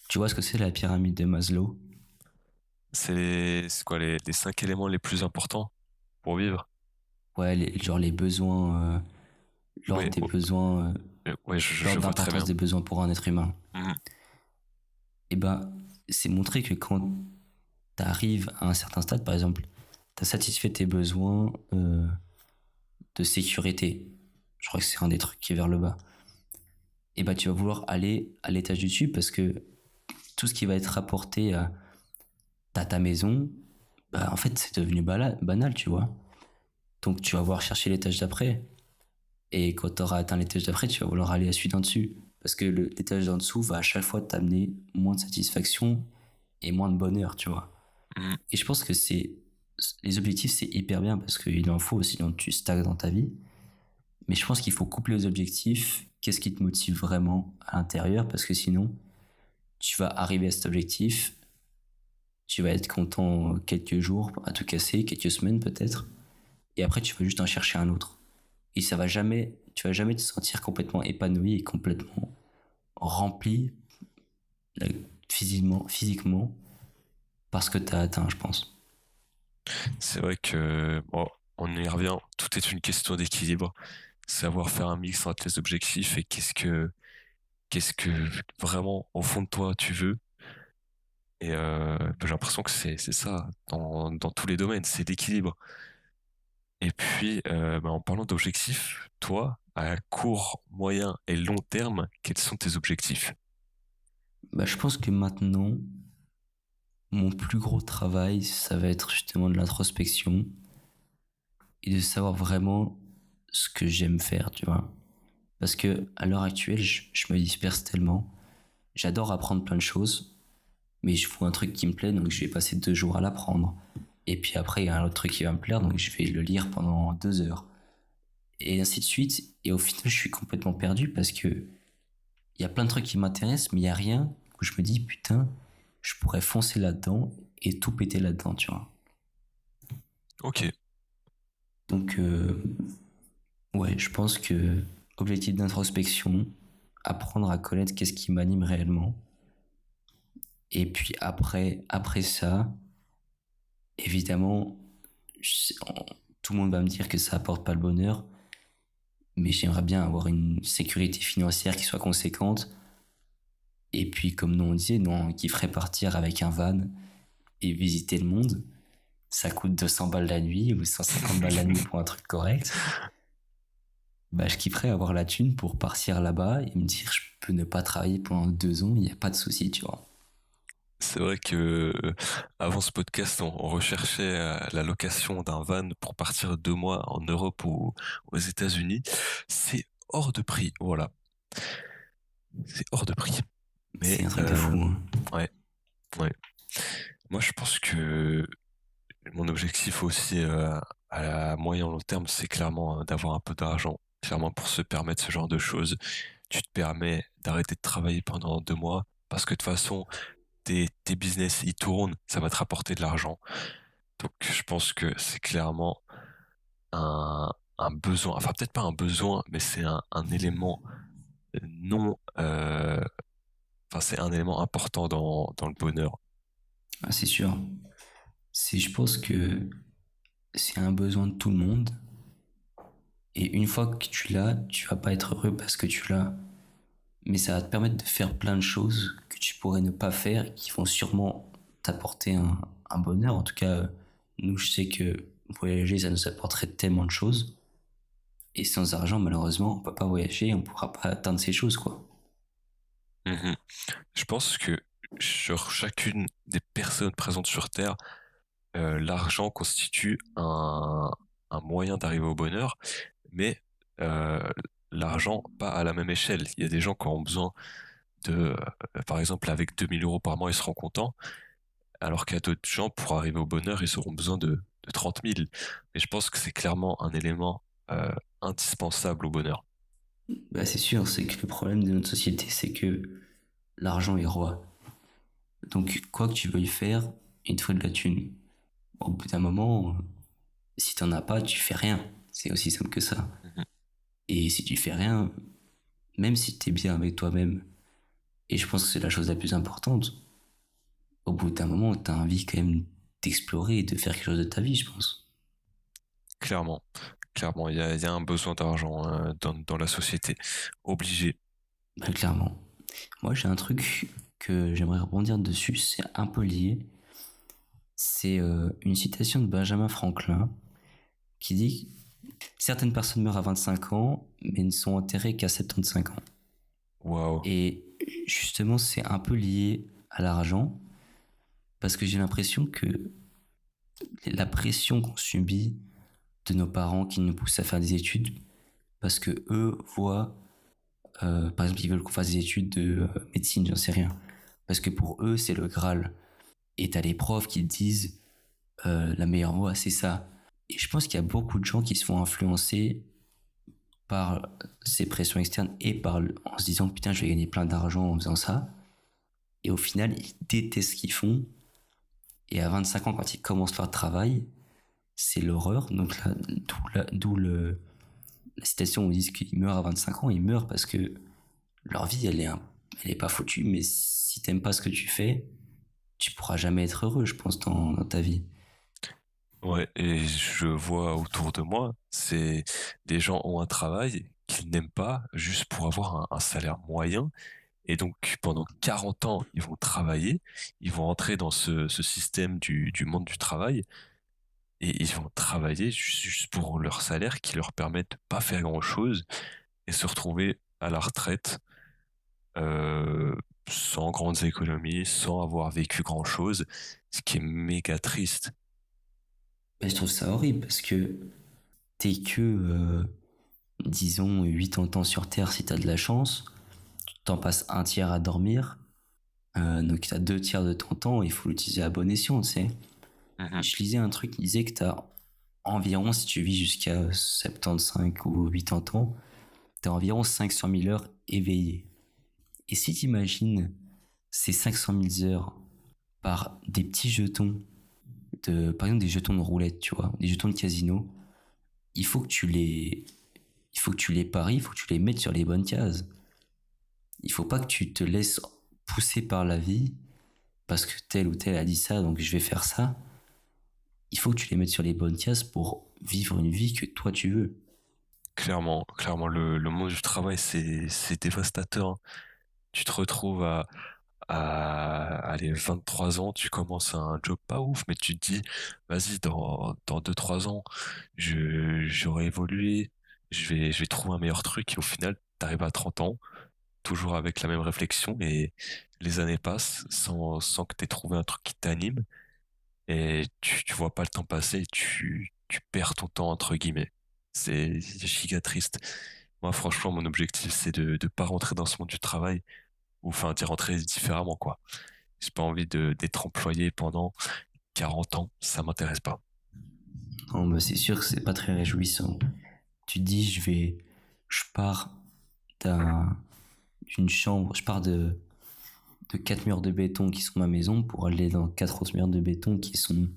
tu vois ce que c'est la pyramide de Maslow? C'est quoi les 5 éléments les plus importants pour vivre? Ouais, genre les besoins, Ouais, l'ordre des besoins, ouais, je l'ordre vois très d'importance bien. des besoins pour un être humain. Mhm. Et ben, c'est montré que quand tu arrives à un certain stade, par exemple, tu as satisfait tes besoins de sécurité. Je crois que c'est un des trucs qui est vers le bas. Et ben, tu vas vouloir aller à l'étage du dessus parce que tout ce qui va être rapporté à ta maison, bah, en fait, c'est devenu banal, tu vois. Donc, tu vas vouloir chercher l'étage d'après. Et quand tu auras atteint l'étage d'après, tu vas vouloir aller à celui d'en dessus. Parce que l'étage d'en dessous va à chaque fois t'amener moins de satisfaction et moins de bonheur, tu vois. Mhm. Et je pense que les objectifs, c'est hyper bien parce qu'il en faut, sinon tu stagnes dans ta vie. Mais je pense qu'il faut coupler les objectifs. Qu'est-ce qui te motive vraiment à l'intérieur? Parce que sinon, tu vas arriver à cet objectif, tu vas être content quelques jours à tout casser, quelques semaines peut-être. Et après, tu vas juste en chercher un autre. Et ça va jamais, tu vas jamais te sentir complètement épanoui et complètement rempli physiquement parce que tu as atteint, je pense. C'est vrai que, bon, on y revient, tout est une question d'équilibre. Savoir faire un mix entre les objectifs et qu'est-ce que vraiment au fond de toi tu veux. Et j'ai l'impression que c'est ça dans tous les domaines, c'est l'équilibre. Et puis, en parlant d'objectifs, toi, à court, moyen et long terme, quels sont tes objectifs? Bah, je pense que maintenant, mon plus gros travail, ça va être justement de l'introspection et de savoir vraiment ce que j'aime faire, tu vois. Parce que à l'heure actuelle, je me disperse tellement. J'adore apprendre plein de choses, mais je vois un truc qui me plaît, donc je vais passer 2 jours à l'apprendre. Et puis après, il y a un autre truc qui va me plaire, donc je vais le lire pendant 2 heures. Et ainsi de suite. Et au final, je suis complètement perdu parce que il y a plein de trucs qui m'intéressent, mais il y a rien où je me dis, putain, je pourrais foncer là-dedans et tout péter là-dedans, tu vois. Ok, Donc, ouais, je pense que objectif d'introspection, apprendre à connaître qu'est-ce qui m'anime réellement Et puis après ça, évidemment, tout le monde va me dire que ça apporte pas le bonheur, mais j'aimerais bien avoir une sécurité financière qui soit conséquente. Et puis, comme nous on disait, nous qui ferait partir avec un van et visiter le monde. Ça coûte 200 balles la nuit ou 150 balles la nuit pour un truc correct. Bah, je kifferais avoir la thune pour partir là-bas et me dire je peux ne pas travailler pendant 2 ans, il n'y a pas de souci, tu vois. C'est vrai que avant ce podcast, on recherchait la location d'un van pour partir 2 mois en Europe ou aux États-Unis. C'est hors de prix, voilà. C'est hors de prix. Mais C'est un truc de fou, hein. ouais, ouais. Moi, je pense que mon objectif aussi à moyen long terme, c'est clairement d'avoir un peu d'argent, clairement pour se permettre ce genre de choses. Tu te permets d'arrêter de travailler pendant 2 mois parce que de toute façon, tes business, ils tournent, ça va te rapporter de l'argent. Donc, je pense que c'est clairement un, un besoin, enfin peut-être pas un besoin, mais c'est un élément non, enfin c'est un élément important dans le bonheur. Ah, c'est sûr. Je pense que c'est un besoin de tout le monde. Et une fois que tu l'as, tu vas pas être heureux parce que tu l'as. Mais ça va te permettre de faire plein de choses que tu pourrais ne pas faire et qui vont sûrement t'apporter un bonheur. En tout cas, nous, je sais que voyager, ça nous apporterait tellement de choses. Et sans argent, malheureusement, on peut pas voyager, on pourra pas atteindre ces choses, quoi. Mhm. Je pense que sur chacune des personnes présentes sur Terre, l'argent constitue un moyen d'arriver au bonheur, mais euh, l'argent pas à la même échelle. Il y a des gens qui ont besoin de, par exemple, avec 2 000 € par mois, ils seront contents, alors qu'il y a d'autres gens, pour arriver au bonheur, ils auront besoin de 30 000. Et je pense que c'est clairement un élément euh, indispensable au bonheur. Bah, c'est sûr, c'est que le problème de notre société, c'est que l'argent est roi. Donc, quoi que tu veuilles faire, il te faut de la thune. Au bout d'un moment, si t'en as pas, tu fais rien. C'est aussi simple que ça. Mhm. Et si tu fais rien, même si t'es bien avec toi-même, et je pense que c'est la chose la plus importante, au bout d'un moment, t'as envie quand même d'explorer et de faire quelque chose de ta vie, je pense. Clairement, clairement, il y a un besoin d'argent dans la société. Obligé. Bah, clairement. Moi, j'ai un truc que j'aimerais rebondir dessus, c'est un peu lié. C'est une citation de Benjamin Franklin qui dit: certaines personnes meurent à 25 ans, mais ne sont enterrées qu'à 75 ans. Waouh. Et justement, c'est un peu lié à l'argent, parce que j'ai l'impression que la pression qu'on subit de nos parents qui nous poussent à faire des études, parce que eux voient, par exemple, ils veulent qu'on fasse des études de médecine, j'en sais rien, parce que pour eux, c'est le Graal. Et t'as les profs qui te disent la meilleure voie, c'est ça. Et je pense qu'il y a beaucoup de gens qui se font influencer par ces pressions externes et en se disant putain, je vais gagner plein d'argent en faisant ça. Et au final, ils détestent ce qu'ils font. Et à 25 ans, quand ils commencent leur travail, c'est l'horreur. Donc là, d'où la citation où ils disent qu'ils meurent à 25 ans. Ils meurent parce que leur vie, elle est pas foutue. Mais si t'aimes pas ce que tu fais, tu pourras jamais être heureux, je pense, dans ta vie. Ouais, et je vois autour de moi, c'est des gens ont un travail qu'ils n'aiment pas juste pour avoir un salaire moyen. Et donc, pendant 40 ans, ils vont travailler, ils vont entrer dans ce système du monde du travail, et ils vont travailler juste pour leur salaire qui leur permet de pas faire grand-chose et se retrouver à la retraite euh, sans grandes économies, sans avoir vécu grand-chose, ce qui est méga triste. Mais je trouve ça horrible parce que t'es que, disons, 80 ans sur Terre si t'as de la chance. Tu t'en passes un tiers à dormir. Donc t'as 2 tiers de ton temps, il faut l'utiliser à bon escient, tu sais. Mhm. Je lisais un truc qui disait que t'as environ, si tu vis jusqu'à 75 ou 80 ans, t'as environ 500 000 heures éveillées. Et si t'imagines ces 500 000 heures par des petits jetons, par exemple des jetons de roulette, tu vois, des jetons de casino, il faut que tu les, il faut que tu les paries, il faut que tu les mettes sur les bonnes cases. Il faut pas que tu te laisses pousser par la vie parce que tel ou tel a dit ça, donc je vais faire ça. Il faut que tu les mettes sur les bonnes cases pour vivre une vie que toi tu veux. Clairement, clairement, le monde du travail, c'est dévastateur, hein. Tu te retrouves à les 23 ans, tu commences un job pas ouf, mais tu te dis, vas-y, dans 2-3 ans, j'aurai évolué, je vais trouver un meilleur truc, et au final, t'arrives à 30 ans, toujours avec la même réflexion, et les années passent sans que t'aies trouvé un truc qui t'anime, et tu vois pas le temps passer, et tu perds ton temps, entre guillemets. C'est giga triste. Moi, franchement, mon objectif, c'est de pas rentrer dans ce monde du travail, ou enfin, d'y rentrer différemment, quoi. J'ai pas envie d'être employé pendant 40 ans, ça m'intéresse pas. Non, bah c'est sûr que c'est pas très réjouissant. Tu te dis, je pars d'un, d'une chambre, je pars de 4 murs de béton qui sont ma maison pour aller dans 4 autres murs de béton qui sont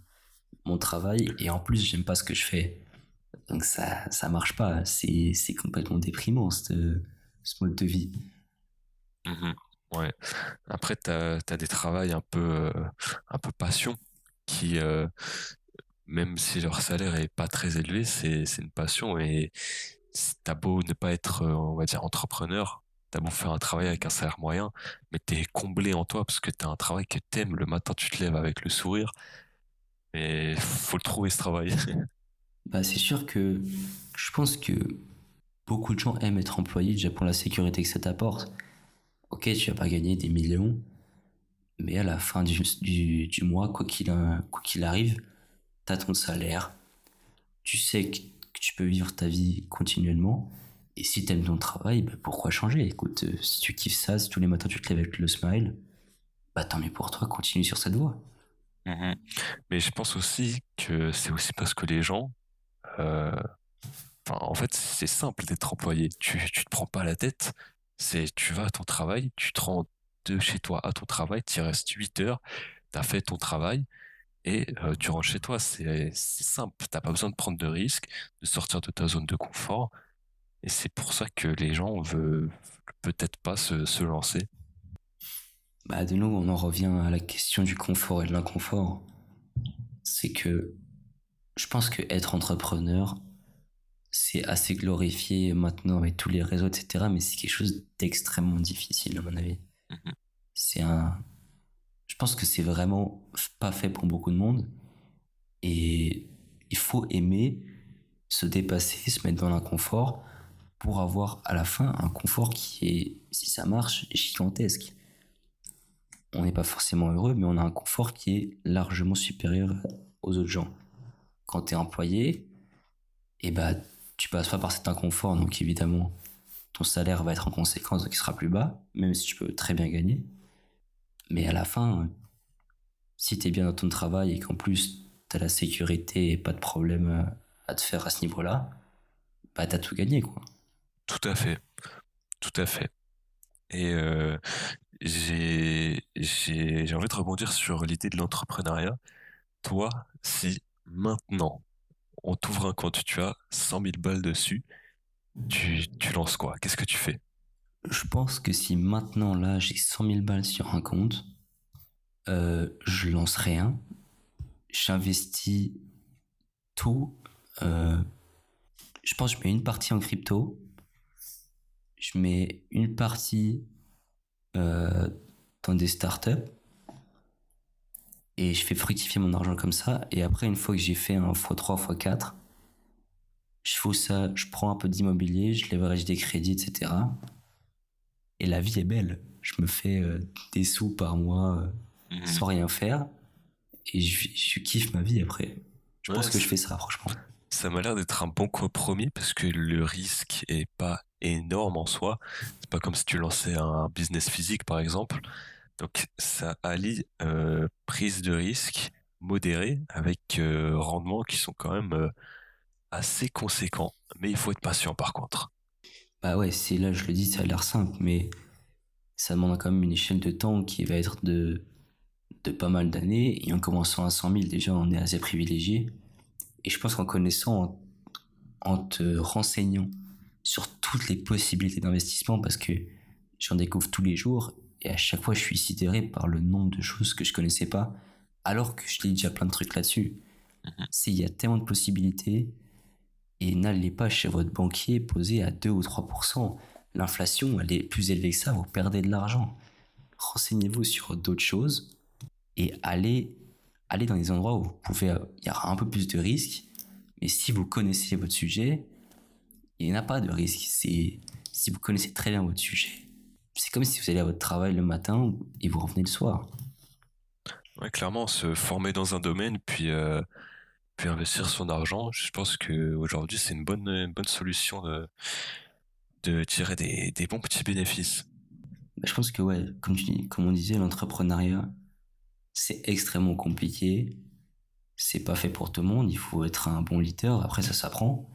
mon travail. Et en plus, j'aime pas ce que je fais. Donc ça marche pas. C'est complètement déprimant, ce mode de vie. Mhm. Ouais. Après, t'as des travails un peu passion qui, même si leur salaire est pas très élevé, c'est une passion et t'as beau ne pas être, on va dire, entrepreneur, t'as beau faire un travail avec un salaire moyen, mais t'es comblé en toi parce que t'as un travail que t'aimes. Le matin, tu te lèves avec le sourire et faut le trouver ce travail. Bah, c'est sûr que je pense que beaucoup de gens aiment être employés déjà pour la sécurité que ça t'apporte. Ok, tu vas pas gagner des millions, mais à la fin du mois, quoi qu'il arrive, t'as ton salaire, tu sais que tu peux vivre ta vie continuellement. Et si t'aimes ton travail, bah pourquoi changer? Écoute, si tu kiffes ça, si tous les matins tu te lèves avec le smile, bah tant mieux pour toi, continue sur cette voie. Mhm. Mais je pense aussi que c'est aussi parce que les gens, euh, enfin, en fait, c'est simple d'être employé. Tu te prends pas la tête. Tu vas à ton travail, tu te rends de chez toi à ton travail, tu y restes 8 heures, t'as fait ton travail et tu rentres chez toi. C'est simple. T'as pas besoin de prendre de risques, de sortir de ta zone de confort. Et c'est pour ça que les gens veulent peut-être pas se lancer. Bah de nouveau, on en revient à la question du confort et de l'inconfort. C'est que je pense que être entrepreneur, c'est assez glorifié maintenant avec tous les réseaux, etc. Mais c'est quelque chose d'extrêmement difficile, à mon avis. Mhm. C'est un. Je pense que c'est vraiment pas fait pour beaucoup de monde. Et il faut aimer se dépasser, se mettre dans l'inconfort pour avoir à la fin un confort qui est, si ça marche, gigantesque. On n'est pas forcément heureux, mais on a un confort qui est largement supérieur aux autres gens. Quand tu es employé, et bah, tu passes pas par cet inconfort, donc évidemment, ton salaire va être en conséquence, donc il sera plus bas, même si tu peux très bien gagner. Mais à la fin, si tu es bien dans ton travail et qu'en plus tu as la sécurité et pas de problème à te faire à ce niveau-là, bah t'as tout gagné, quoi. Tout à fait, tout à fait. Et j'ai envie de rebondir sur l'idée de l'entrepreneuriat. Toi, si maintenant on t'ouvre un compte, tu as 100 000 balles dessus, tu lances quoi? Qu'est-ce que tu fais? Je pense que si maintenant là j'ai 100 000 balles sur un compte, je lance rien, j'investis tout. euh, je pense que je mets une partie en crypto, je mets une partie euh, dans des startups et je fais fructifier mon argent comme ça. Et après, une fois que j'ai fait un x3, x4, je fais ça, je prends un peu d'immobilier, je leverage des crédits, etc. Et la vie est belle. Je me fais des sous par mois Mhm. sans rien faire et je kiffe ma vie après. Je Ouais, pense que je fais ça, franchement. ça m'a l'air d'être un bon compromis parce que le risque est pas énorme en soi. C'est pas comme si tu lançais un business physique, par exemple. Donc, ça allie prise de risque modérée avec rendements qui sont quand même assez conséquents. Mais il faut être patient, par contre. Bah ouais, c'est là, je le dis, ça a l'air simple, mais ça demande quand même une échelle de temps qui va être de pas mal d'années. Et en commençant à 100 000, déjà, on est assez privilégié. Et je pense qu'en connaissant, en te renseignant sur toutes les possibilités d'investissement, parce que j'en découvre tous les jours, Et à chaque fois, je suis sidéré par le nombre de choses que je connaissais pas, alors que je lis déjà plein de trucs là-dessus. Mhm. Il y a tellement de possibilités, et n'allez pas chez votre banquier poser à 2 ou 3%. L'inflation, elle est plus élevée que ça, vous perdez de l'argent. Renseignez-vous sur d'autres choses et allez dans des endroits où vous pouvez, il y aura un peu plus de risques, mais si vous connaissez votre sujet, il n'y en a pas de risque. C'est si vous connaissez très bien votre sujet. C'est comme si vous allez à votre travail le matin et vous revenez le soir. Ouais, clairement, se former dans un domaine, puis investir son argent, je pense que aujourd'hui c'est une bonne solution de tirer des bons petits bénéfices. Bah, je pense que ouais, comme on disait, l'entrepreneuriat, c'est extrêmement compliqué. C'est pas fait pour tout le monde. Il faut être un bon leader. Après, ça s'apprend.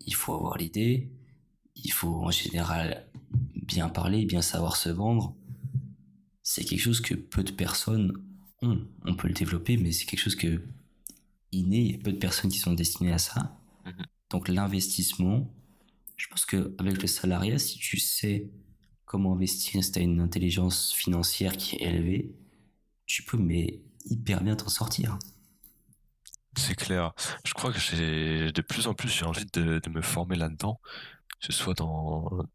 Il faut avoir l'idée. Il faut en général bien parler, bien savoir se vendre. C'est quelque chose que peu de personnes ont. On peut le développer, mais c'est quelque chose que inné. Il y a peu de personnes qui sont destinées à ça. Mhm. Donc l'investissement, je pense qu'avec le salariat, si tu sais comment investir, si tu as une intelligence financière qui est élevée, tu peux mais hyper bien t'en sortir. C'est clair. Je crois que de plus en plus j'ai envie de me former là-dedans, que ce soit dans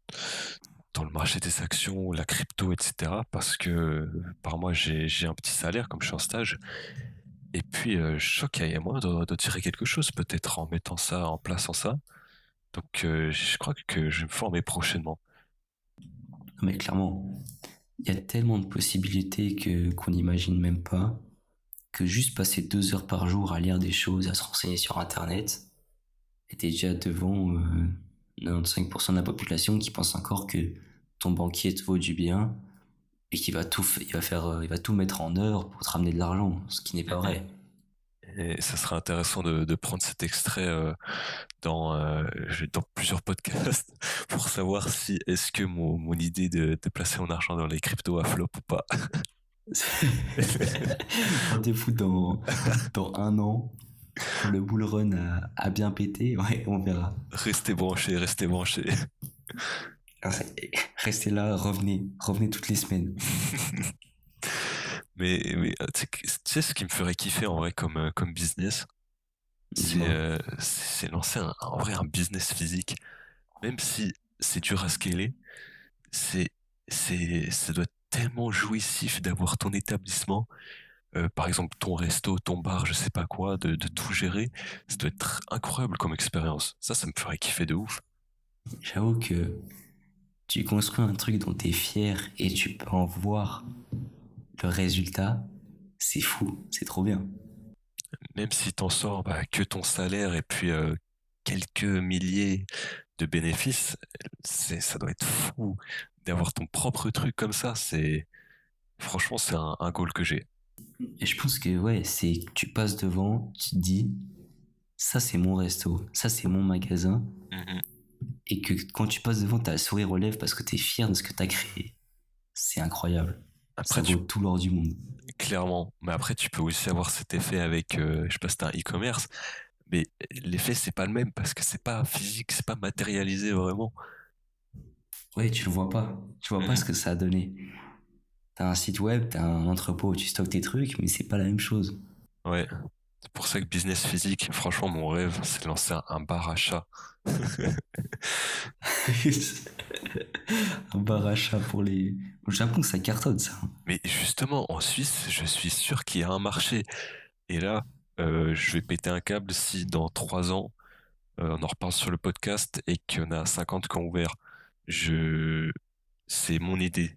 le marché des actions, la crypto, etc. Parce que par mois j'ai un petit salaire comme je suis en stage. Et puis je sens qu'il y a moyen de tirer quelque chose peut-être en mettant ça en place en ça. Donc je crois que je vais me former prochainement. Mais clairement, il y a tellement de possibilités qu'on n'imagine même pas que juste passer 2 heures par jour à lire des choses, à se renseigner sur Internet, et t'es déjà devant 95% de la population qui pense encore que ton banquier te vaut du bien et il va tout mettre en œuvre pour te ramener de l'argent, ce qui n'est pas Mhm. vrai. Et ça serait intéressant de prendre cet extrait dans plusieurs podcasts pour savoir si est-ce que mon idée de placer mon argent dans les cryptos a flop ou pas. Rendez-vous dans 1 an, quand le bull run a bien pété, ouais, on verra. Restez branchés, restez branchés. Restez là, revenez toutes les semaines. Mais tu sais ce qui me ferait kiffer en vrai comme business, Dis-moi. c'est lancer en vrai un business physique. Même si c'est dur à scaler, c'est, ça doit être tellement jouissif d'avoir ton établissement, par exemple ton resto, ton bar, je sais pas quoi, de tout gérer. Ça doit être incroyable comme expérience. Ça me ferait kiffer de ouf. J'avoue que tu construis un truc dont t'es fier et tu peux en voir le résultat, c'est fou, c'est trop bien. Même si t'en sors bah, que ton salaire et puis quelques milliers de bénéfices, ça doit être fou d'avoir ton propre truc comme ça. Franchement, c'est un goal que j'ai. Et je pense que ouais, c'est que tu passes devant, tu te dis, ça c'est mon resto, ça c'est mon magasin, Mhm. et que quand tu passes devant, t'as le sourire aux lèvres parce que t'es fier de ce que t'as créé. C'est incroyable. Après, Ça vaut tout l'or du monde. clairement, mais après, tu peux aussi avoir cet effet avec, je sais pas si t'as un e-commerce, mais l'effet, c'est pas le même parce que c'est pas physique, c'est pas matérialisé vraiment. Ouais, tu le vois pas. Tu vois pas ce Mhm. que ça a donné. T'as un site web, t'as un entrepôt où tu stockes tes trucs, mais c'est pas la même chose. Ouais. C'est pour ça que business physique, franchement, mon rêve, c'est de lancer un bar à chat. Un bar à chat pour les. Au Japon, ça cartonne ça. Mais justement, en Suisse, je suis sûr qu'il y a un marché. Et là, je vais péter un câble si dans 3 ans, on en reparle sur le podcast et qu'il y en a 50 qui ont ouvert. Je... C'est mon idée.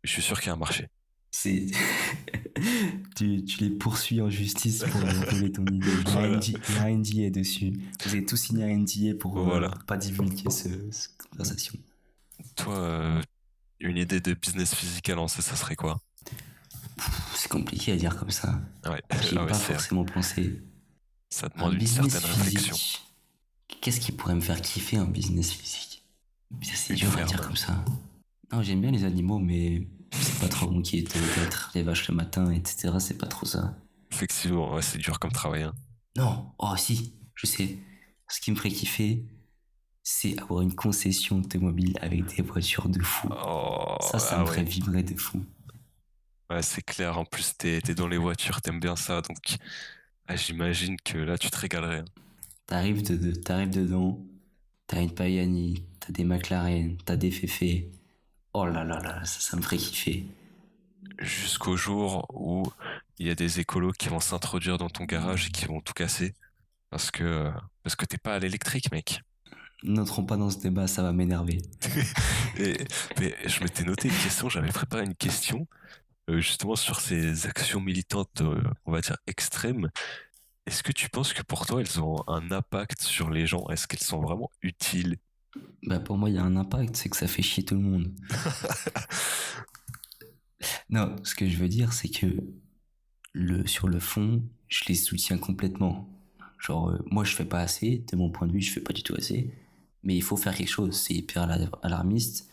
Je suis sûr qu'il y a un marché. C'est. Tu les poursuis en justice pour avoir volé ton idée. Voilà. Il y a un NDA dessus. Vous avez tous signé un NDA Voilà. pour pas divulguer cette conversation. Toi, une idée de business physique à lancer, ça serait quoi? C'est compliqué à dire comme ça. Ouais, J'y ai ah ouais, pas forcément pensé. ça Un demande une business certaine réflexion. physique. Qu'est-ce qui pourrait me faire kiffer un business physique? Ça, c'est Une dur à dire ferme. comme ça. Non, j'aime bien les animaux, mais c'est pas trop mon kiff d'être les vaches le matin, etc. C'est pas trop ça. Effectivement, ouais, c'est dur comme travail, hein. Non, oh si, je sais. Ce qui me ferait kiffer, c'est avoir une concession automobile avec des voitures de fou. Oh, Ça ah me ferait ouais. vibrer de fou. Ouais, c'est clair. En plus, t'es dans les voitures, t'aimes bien ça. Donc, ah, j'imagine que là, tu te régalerais, hein. T'arrives dedans, t'as une Pagani, t'as des McLaren, t'as des Féfé. Oh là là là, ça me ferait kiffer. Jusqu'au jour où il y a des écolos qui vont s'introduire dans ton garage et qui vont tout casser. Parce que, parce que t'es pas à l'électrique, mec. N'entrons pas dans ce débat, ça va m'énerver. Et, mais je m'étais noté une question, j'avais préparé une question, justement sur ces actions militantes, on va dire extrêmes. Est-ce que tu penses que pour toi, elles ont un impact sur les gens? Est-ce qu'elles sont vraiment utiles? Bah pour moi, il y a un impact, c'est que ça fait chier tout le monde. Non, ce que je veux dire, c'est que sur le fond, je les soutiens complètement. Genre, moi, je fais pas assez, de mon point de vue, je fais pas du tout assez. Mais il faut faire quelque chose, c'est hyper alarmiste.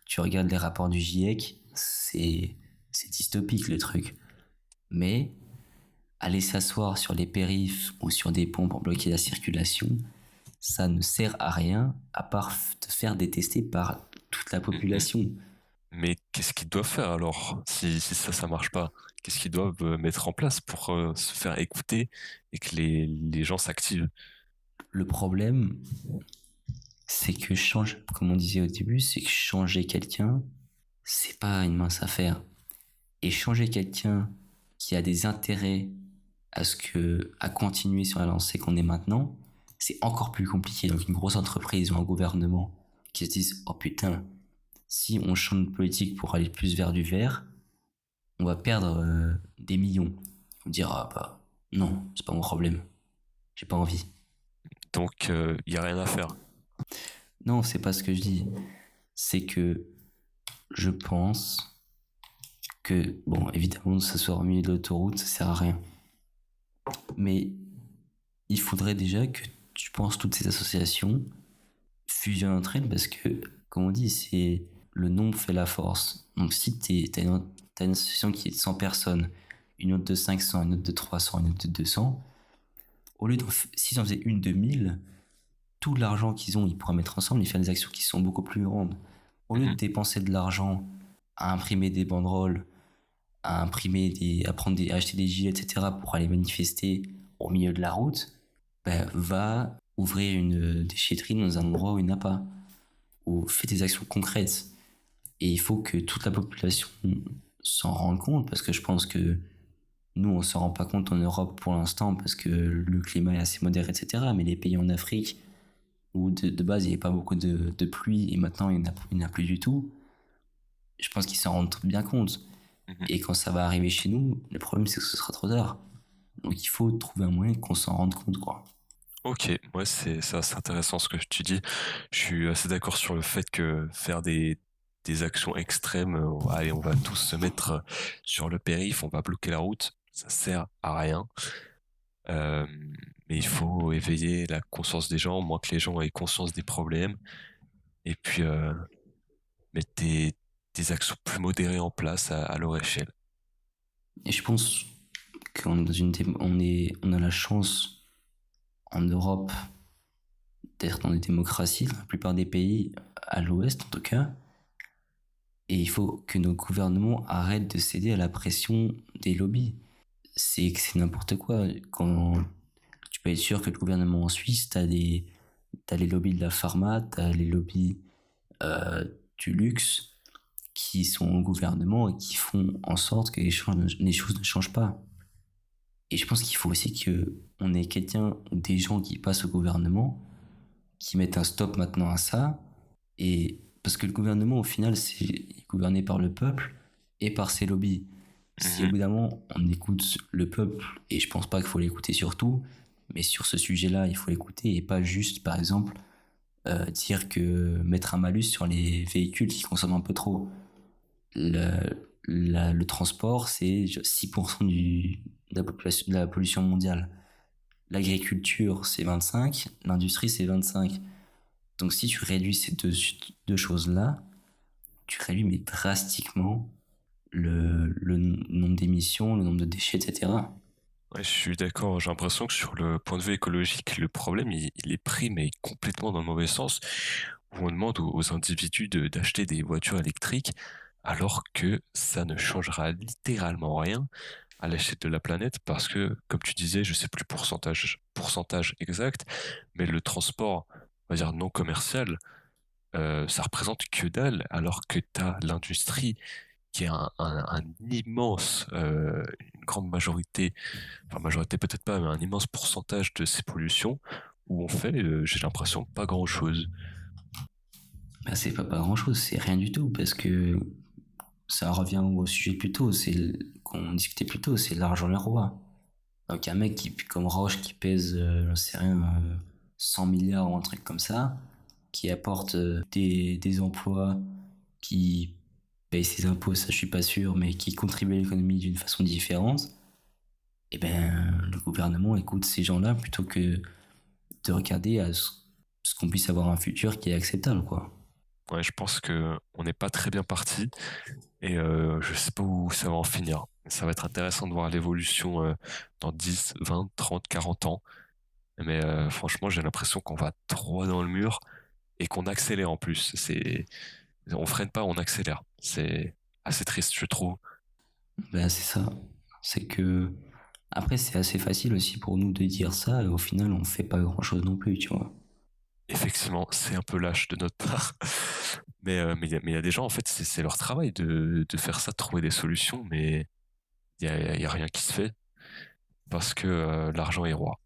Tu regardes les rapports du GIEC, c'est dystopique le truc. Mais aller s'asseoir sur les périphes ou sur des ponts pour bloquer la circulation, ça ne sert à rien à part te faire détester par toute la Mhm. population. Mais qu'est-ce qu'ils doivent faire alors si ça marche pas? Qu'est-ce qu'ils doivent mettre en place pour se faire écouter et que les gens s'activent? Le problème, c'est que comme on disait au début, c'est que changer quelqu'un, c'est pas une mince affaire. Et changer quelqu'un qui a des intérêts à continuer sur la lancée qu'on est maintenant, c'est encore plus compliqué. Donc une grosse entreprise ou un gouvernement qui se disent, oh putain, si on change de politique pour aller plus vers du vert, on va perdre des millions. On dira, ah bah non, c'est pas mon problème, j'ai pas envie. Donc, il y a rien à faire. Non, c'est pas ce que je dis. C'est que je pense que, bon, évidemment, de s'asseoir au milieu de l'autoroute, ça sert à rien. Mais il faudrait déjà que tu penses toutes ces associations fusionnent entre elles parce que, comme on dit, c'est le nombre fait la force. Donc si t'as une association qui est de 100 personnes, une autre de 500, une autre de 300, une autre de 200, au lieu s'ils en faisaient une de 1000, tout l'argent qu'ils ont, ils pourraient mettre ensemble et faire des actions qui sont beaucoup plus grandes. Au lieu de Mhm. dépenser de l'argent à imprimer des banderoles, à acheter des gilets, etc., pour aller manifester au milieu de la route, ben, va ouvrir une déchetterie dans un endroit où il n'y en a pas. Ou fait des actions concrètes. Et il faut que toute la population s'en rende compte, parce que je pense que nous, on s'en rend pas compte en Europe pour l'instant, parce que le climat est assez modéré, etc. Mais les pays en Afrique, où de base, il n'y avait pas beaucoup de pluie, et maintenant, il n'y en a plus du tout, je pense qu'ils s'en rendent bien compte. Mhm. Et quand ça va arriver chez nous, le problème, c'est que ce sera trop tard. Donc il faut trouver un moyen qu'on s'en rende compte, quoi. Ok, ouais, c'est assez intéressant ce que tu dis. Je suis assez d'accord sur le fait que faire des actions extrêmes, allez, on va tous se mettre sur le périph', on va bloquer la route, ça sert à rien. Euh, mais il faut éveiller la conscience des gens, moins que les gens aient conscience des problèmes, et puis mettre des actions plus modérées en place à leur échelle. Et je pense qu'on est dans on a la chance en Europe d'être dans des démocraties, dans la plupart des pays, à l'ouest en tout cas, et il faut que nos gouvernements arrêtent de céder à la pression des lobbies. C'est que c'est n'importe quoi. Quand tu peux être sûr que le gouvernement en Suisse, t'as les lobbies de la pharma, t'as les lobbies euh, du luxe qui sont au gouvernement et qui font en sorte que les choses ne changent pas. Et je pense qu'il faut aussi que on ait quelqu'un ou des gens qui passent au gouvernement, qui mettent un stop maintenant à ça. Et parce que le gouvernement, au final, c'est gouverné par le peuple et par ses lobbies. Si au Mhm. bout d'un moment, on écoute le peuple, et je pense pas qu'il faut l'écouter sur tout, mais sur ce sujet-là, il faut l'écouter et pas juste, par exemple, dire que mettre un malus sur les véhicules qui consomment un peu trop. Le, le transport, c'est 6% de la population, de la pollution mondiale. L'agriculture, c'est 25, l'industrie, c'est 25. Donc si tu réduis ces deux choses-là, tu réduis mais drastiquement le nombre d'émissions, le nombre de déchets, etc. Ouais, je suis d'accord. J'ai l'impression que sur le point de vue écologique, le problème, il est pris, mais complètement dans le mauvais sens, où on demande aux individus d'acheter des voitures électriques, alors que ça ne changera littéralement rien à l'échelle de la planète, parce que, comme tu disais, je sais plus pourcentage exact, mais le transport, on va dire non commercial, ça représente que dalle, alors que tu as l'industrie qui est un immense, une grande majorité, enfin majorité peut-être pas, mais un immense pourcentage de ces pollutions, où on fait, j'ai l'impression, pas grand-chose. Bah, c'est pas grand-chose, c'est rien du tout, parce que ça revient au sujet plus tôt, qu'on discutait plus tôt, c'est l'argent le roi. Donc un mec comme Roche qui pèse, j'en sais rien, 100 milliards ou un truc comme ça, qui apporte des emplois, qui paye ses impôts, ça je suis pas sûr, mais qui contribue à l'économie d'une façon différente, et ben le gouvernement écoute ces gens-là plutôt que de regarder à ce qu'on puisse avoir un futur qui est acceptable, quoi. Ouais, je pense que on n'est pas très bien parti, et je sais pas où ça va en finir. Ça va être intéressant de voir l'évolution dans 10, 20, 30, 40 ans. Mais franchement, j'ai l'impression qu'on va droit dans le mur et qu'on accélère en plus. On freine pas, on accélère. C'est assez triste, je trouve. Ben c'est ça. C'est que après c'est assez facile aussi pour nous de dire ça et au final on fait pas grand-chose non plus, tu vois. Effectivement, c'est un peu lâche de notre part. Mais il y a des gens, en fait, c'est leur travail de faire ça, de trouver des solutions, mais il y a rien qui se fait parce que l'argent est roi.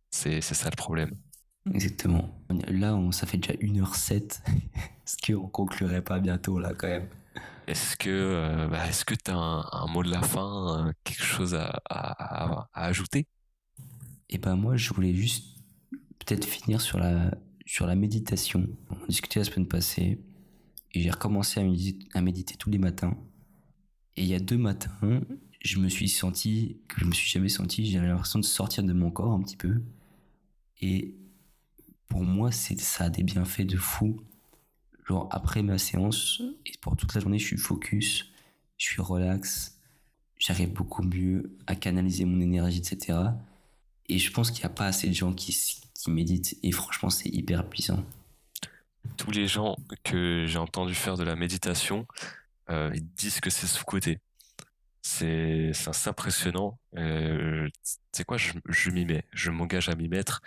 C'est ça le problème. Exactement. Là, ça fait déjà 1h07. Est-ce qu'on conclurait pas bientôt là quand même? Est-ce que t'as un mot de la fin, quelque chose à ajouter? Et ben moi je voulais juste peut-être finir sur la méditation. On discutait la semaine passée et j'ai recommencé à méditer tous les matins. Et il y a 2 matins, je me suis senti que je me suis jamais senti. J'avais l'impression de sortir de mon corps un petit peu. Et pour moi, ça a des bienfaits de fou. Genre après ma séance, et pour toute la journée, je suis focus, je suis relax, j'arrive beaucoup mieux à canaliser mon énergie, etc. Et je pense qu'il n'y a pas assez de gens qui méditent. Et franchement, c'est hyper puissant. Tous les gens que j'ai entendu faire de la méditation, ils disent que c'est sous-coté. C'est assez impressionnant. Tu sais quoi, je m'y mets. Je m'engage à m'y mettre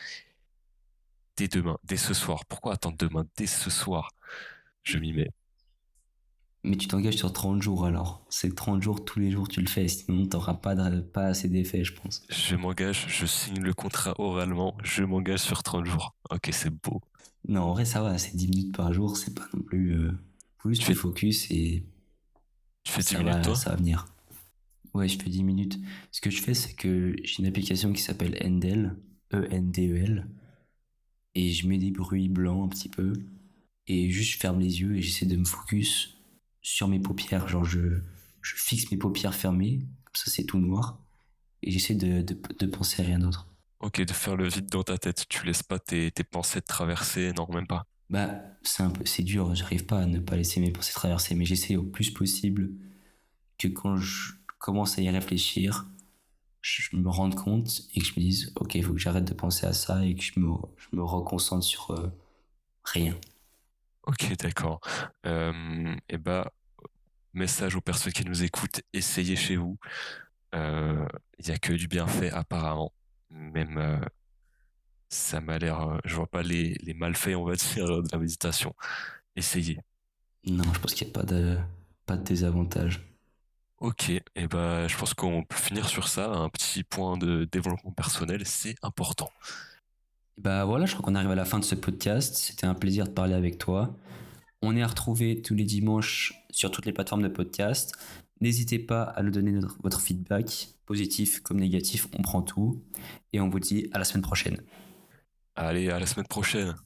dès demain, dès ce soir. Pourquoi attendre demain? Dès ce soir, je m'y mets. Mais tu t'engages sur 30 jours alors. C'est 30 jours, tous les jours tu le fais, sinon t'auras pas assez d'effet, je pense. Je m'engage, je signe le contrat oralement, je m'engage sur 30 jours. Ok, c'est beau. Non, en vrai, ça va, c'est 10 minutes par jour, c'est pas non plus. Faut juste Tu te fais, focus et tu fais 10 minutes, toi? ça va venir. Ouais, je fais 10 minutes. Ce que je fais, c'est que j'ai une application qui s'appelle Endel, Endel, et je mets des bruits blancs un petit peu, et juste je ferme les yeux et j'essaie de me focus sur mes paupières. Genre, je fixe mes paupières fermées, comme ça c'est tout noir, et j'essaie de penser à rien d'autre. Ok, de faire le vide dans ta tête. Tu laisses pas tes pensées te traverser, non, même pas. Bah, c'est dur, j'arrive pas à ne pas laisser mes pensées traverser, mais j'essaie au plus possible que quand je commence à y réfléchir, je me rende compte et que je me dise, ok, il faut que j'arrête de penser à ça et que je me reconcentre sur rien. Ok, d'accord. Et bah, message aux personnes qui nous écoutent, essayez chez vous. Il y a que du bienfait apparemment. Même ça m'a l'air, je vois pas les malfaits, on va dire, de la méditation. Essayez. Non, je pense qu'il n'y a pas de désavantage. Ok, et ben je pense qu'on peut finir sur ça. Un petit point de développement personnel, c'est important. Bah voilà, je crois qu'on arrive à la fin de ce podcast. C'était un plaisir de parler avec toi. On est à retrouver tous les dimanches sur toutes les plateformes de podcast. N'hésitez pas à nous donner votre feedback, positif comme négatif, on prend tout. Et on vous dit à la semaine prochaine. Allez, à la semaine prochaine.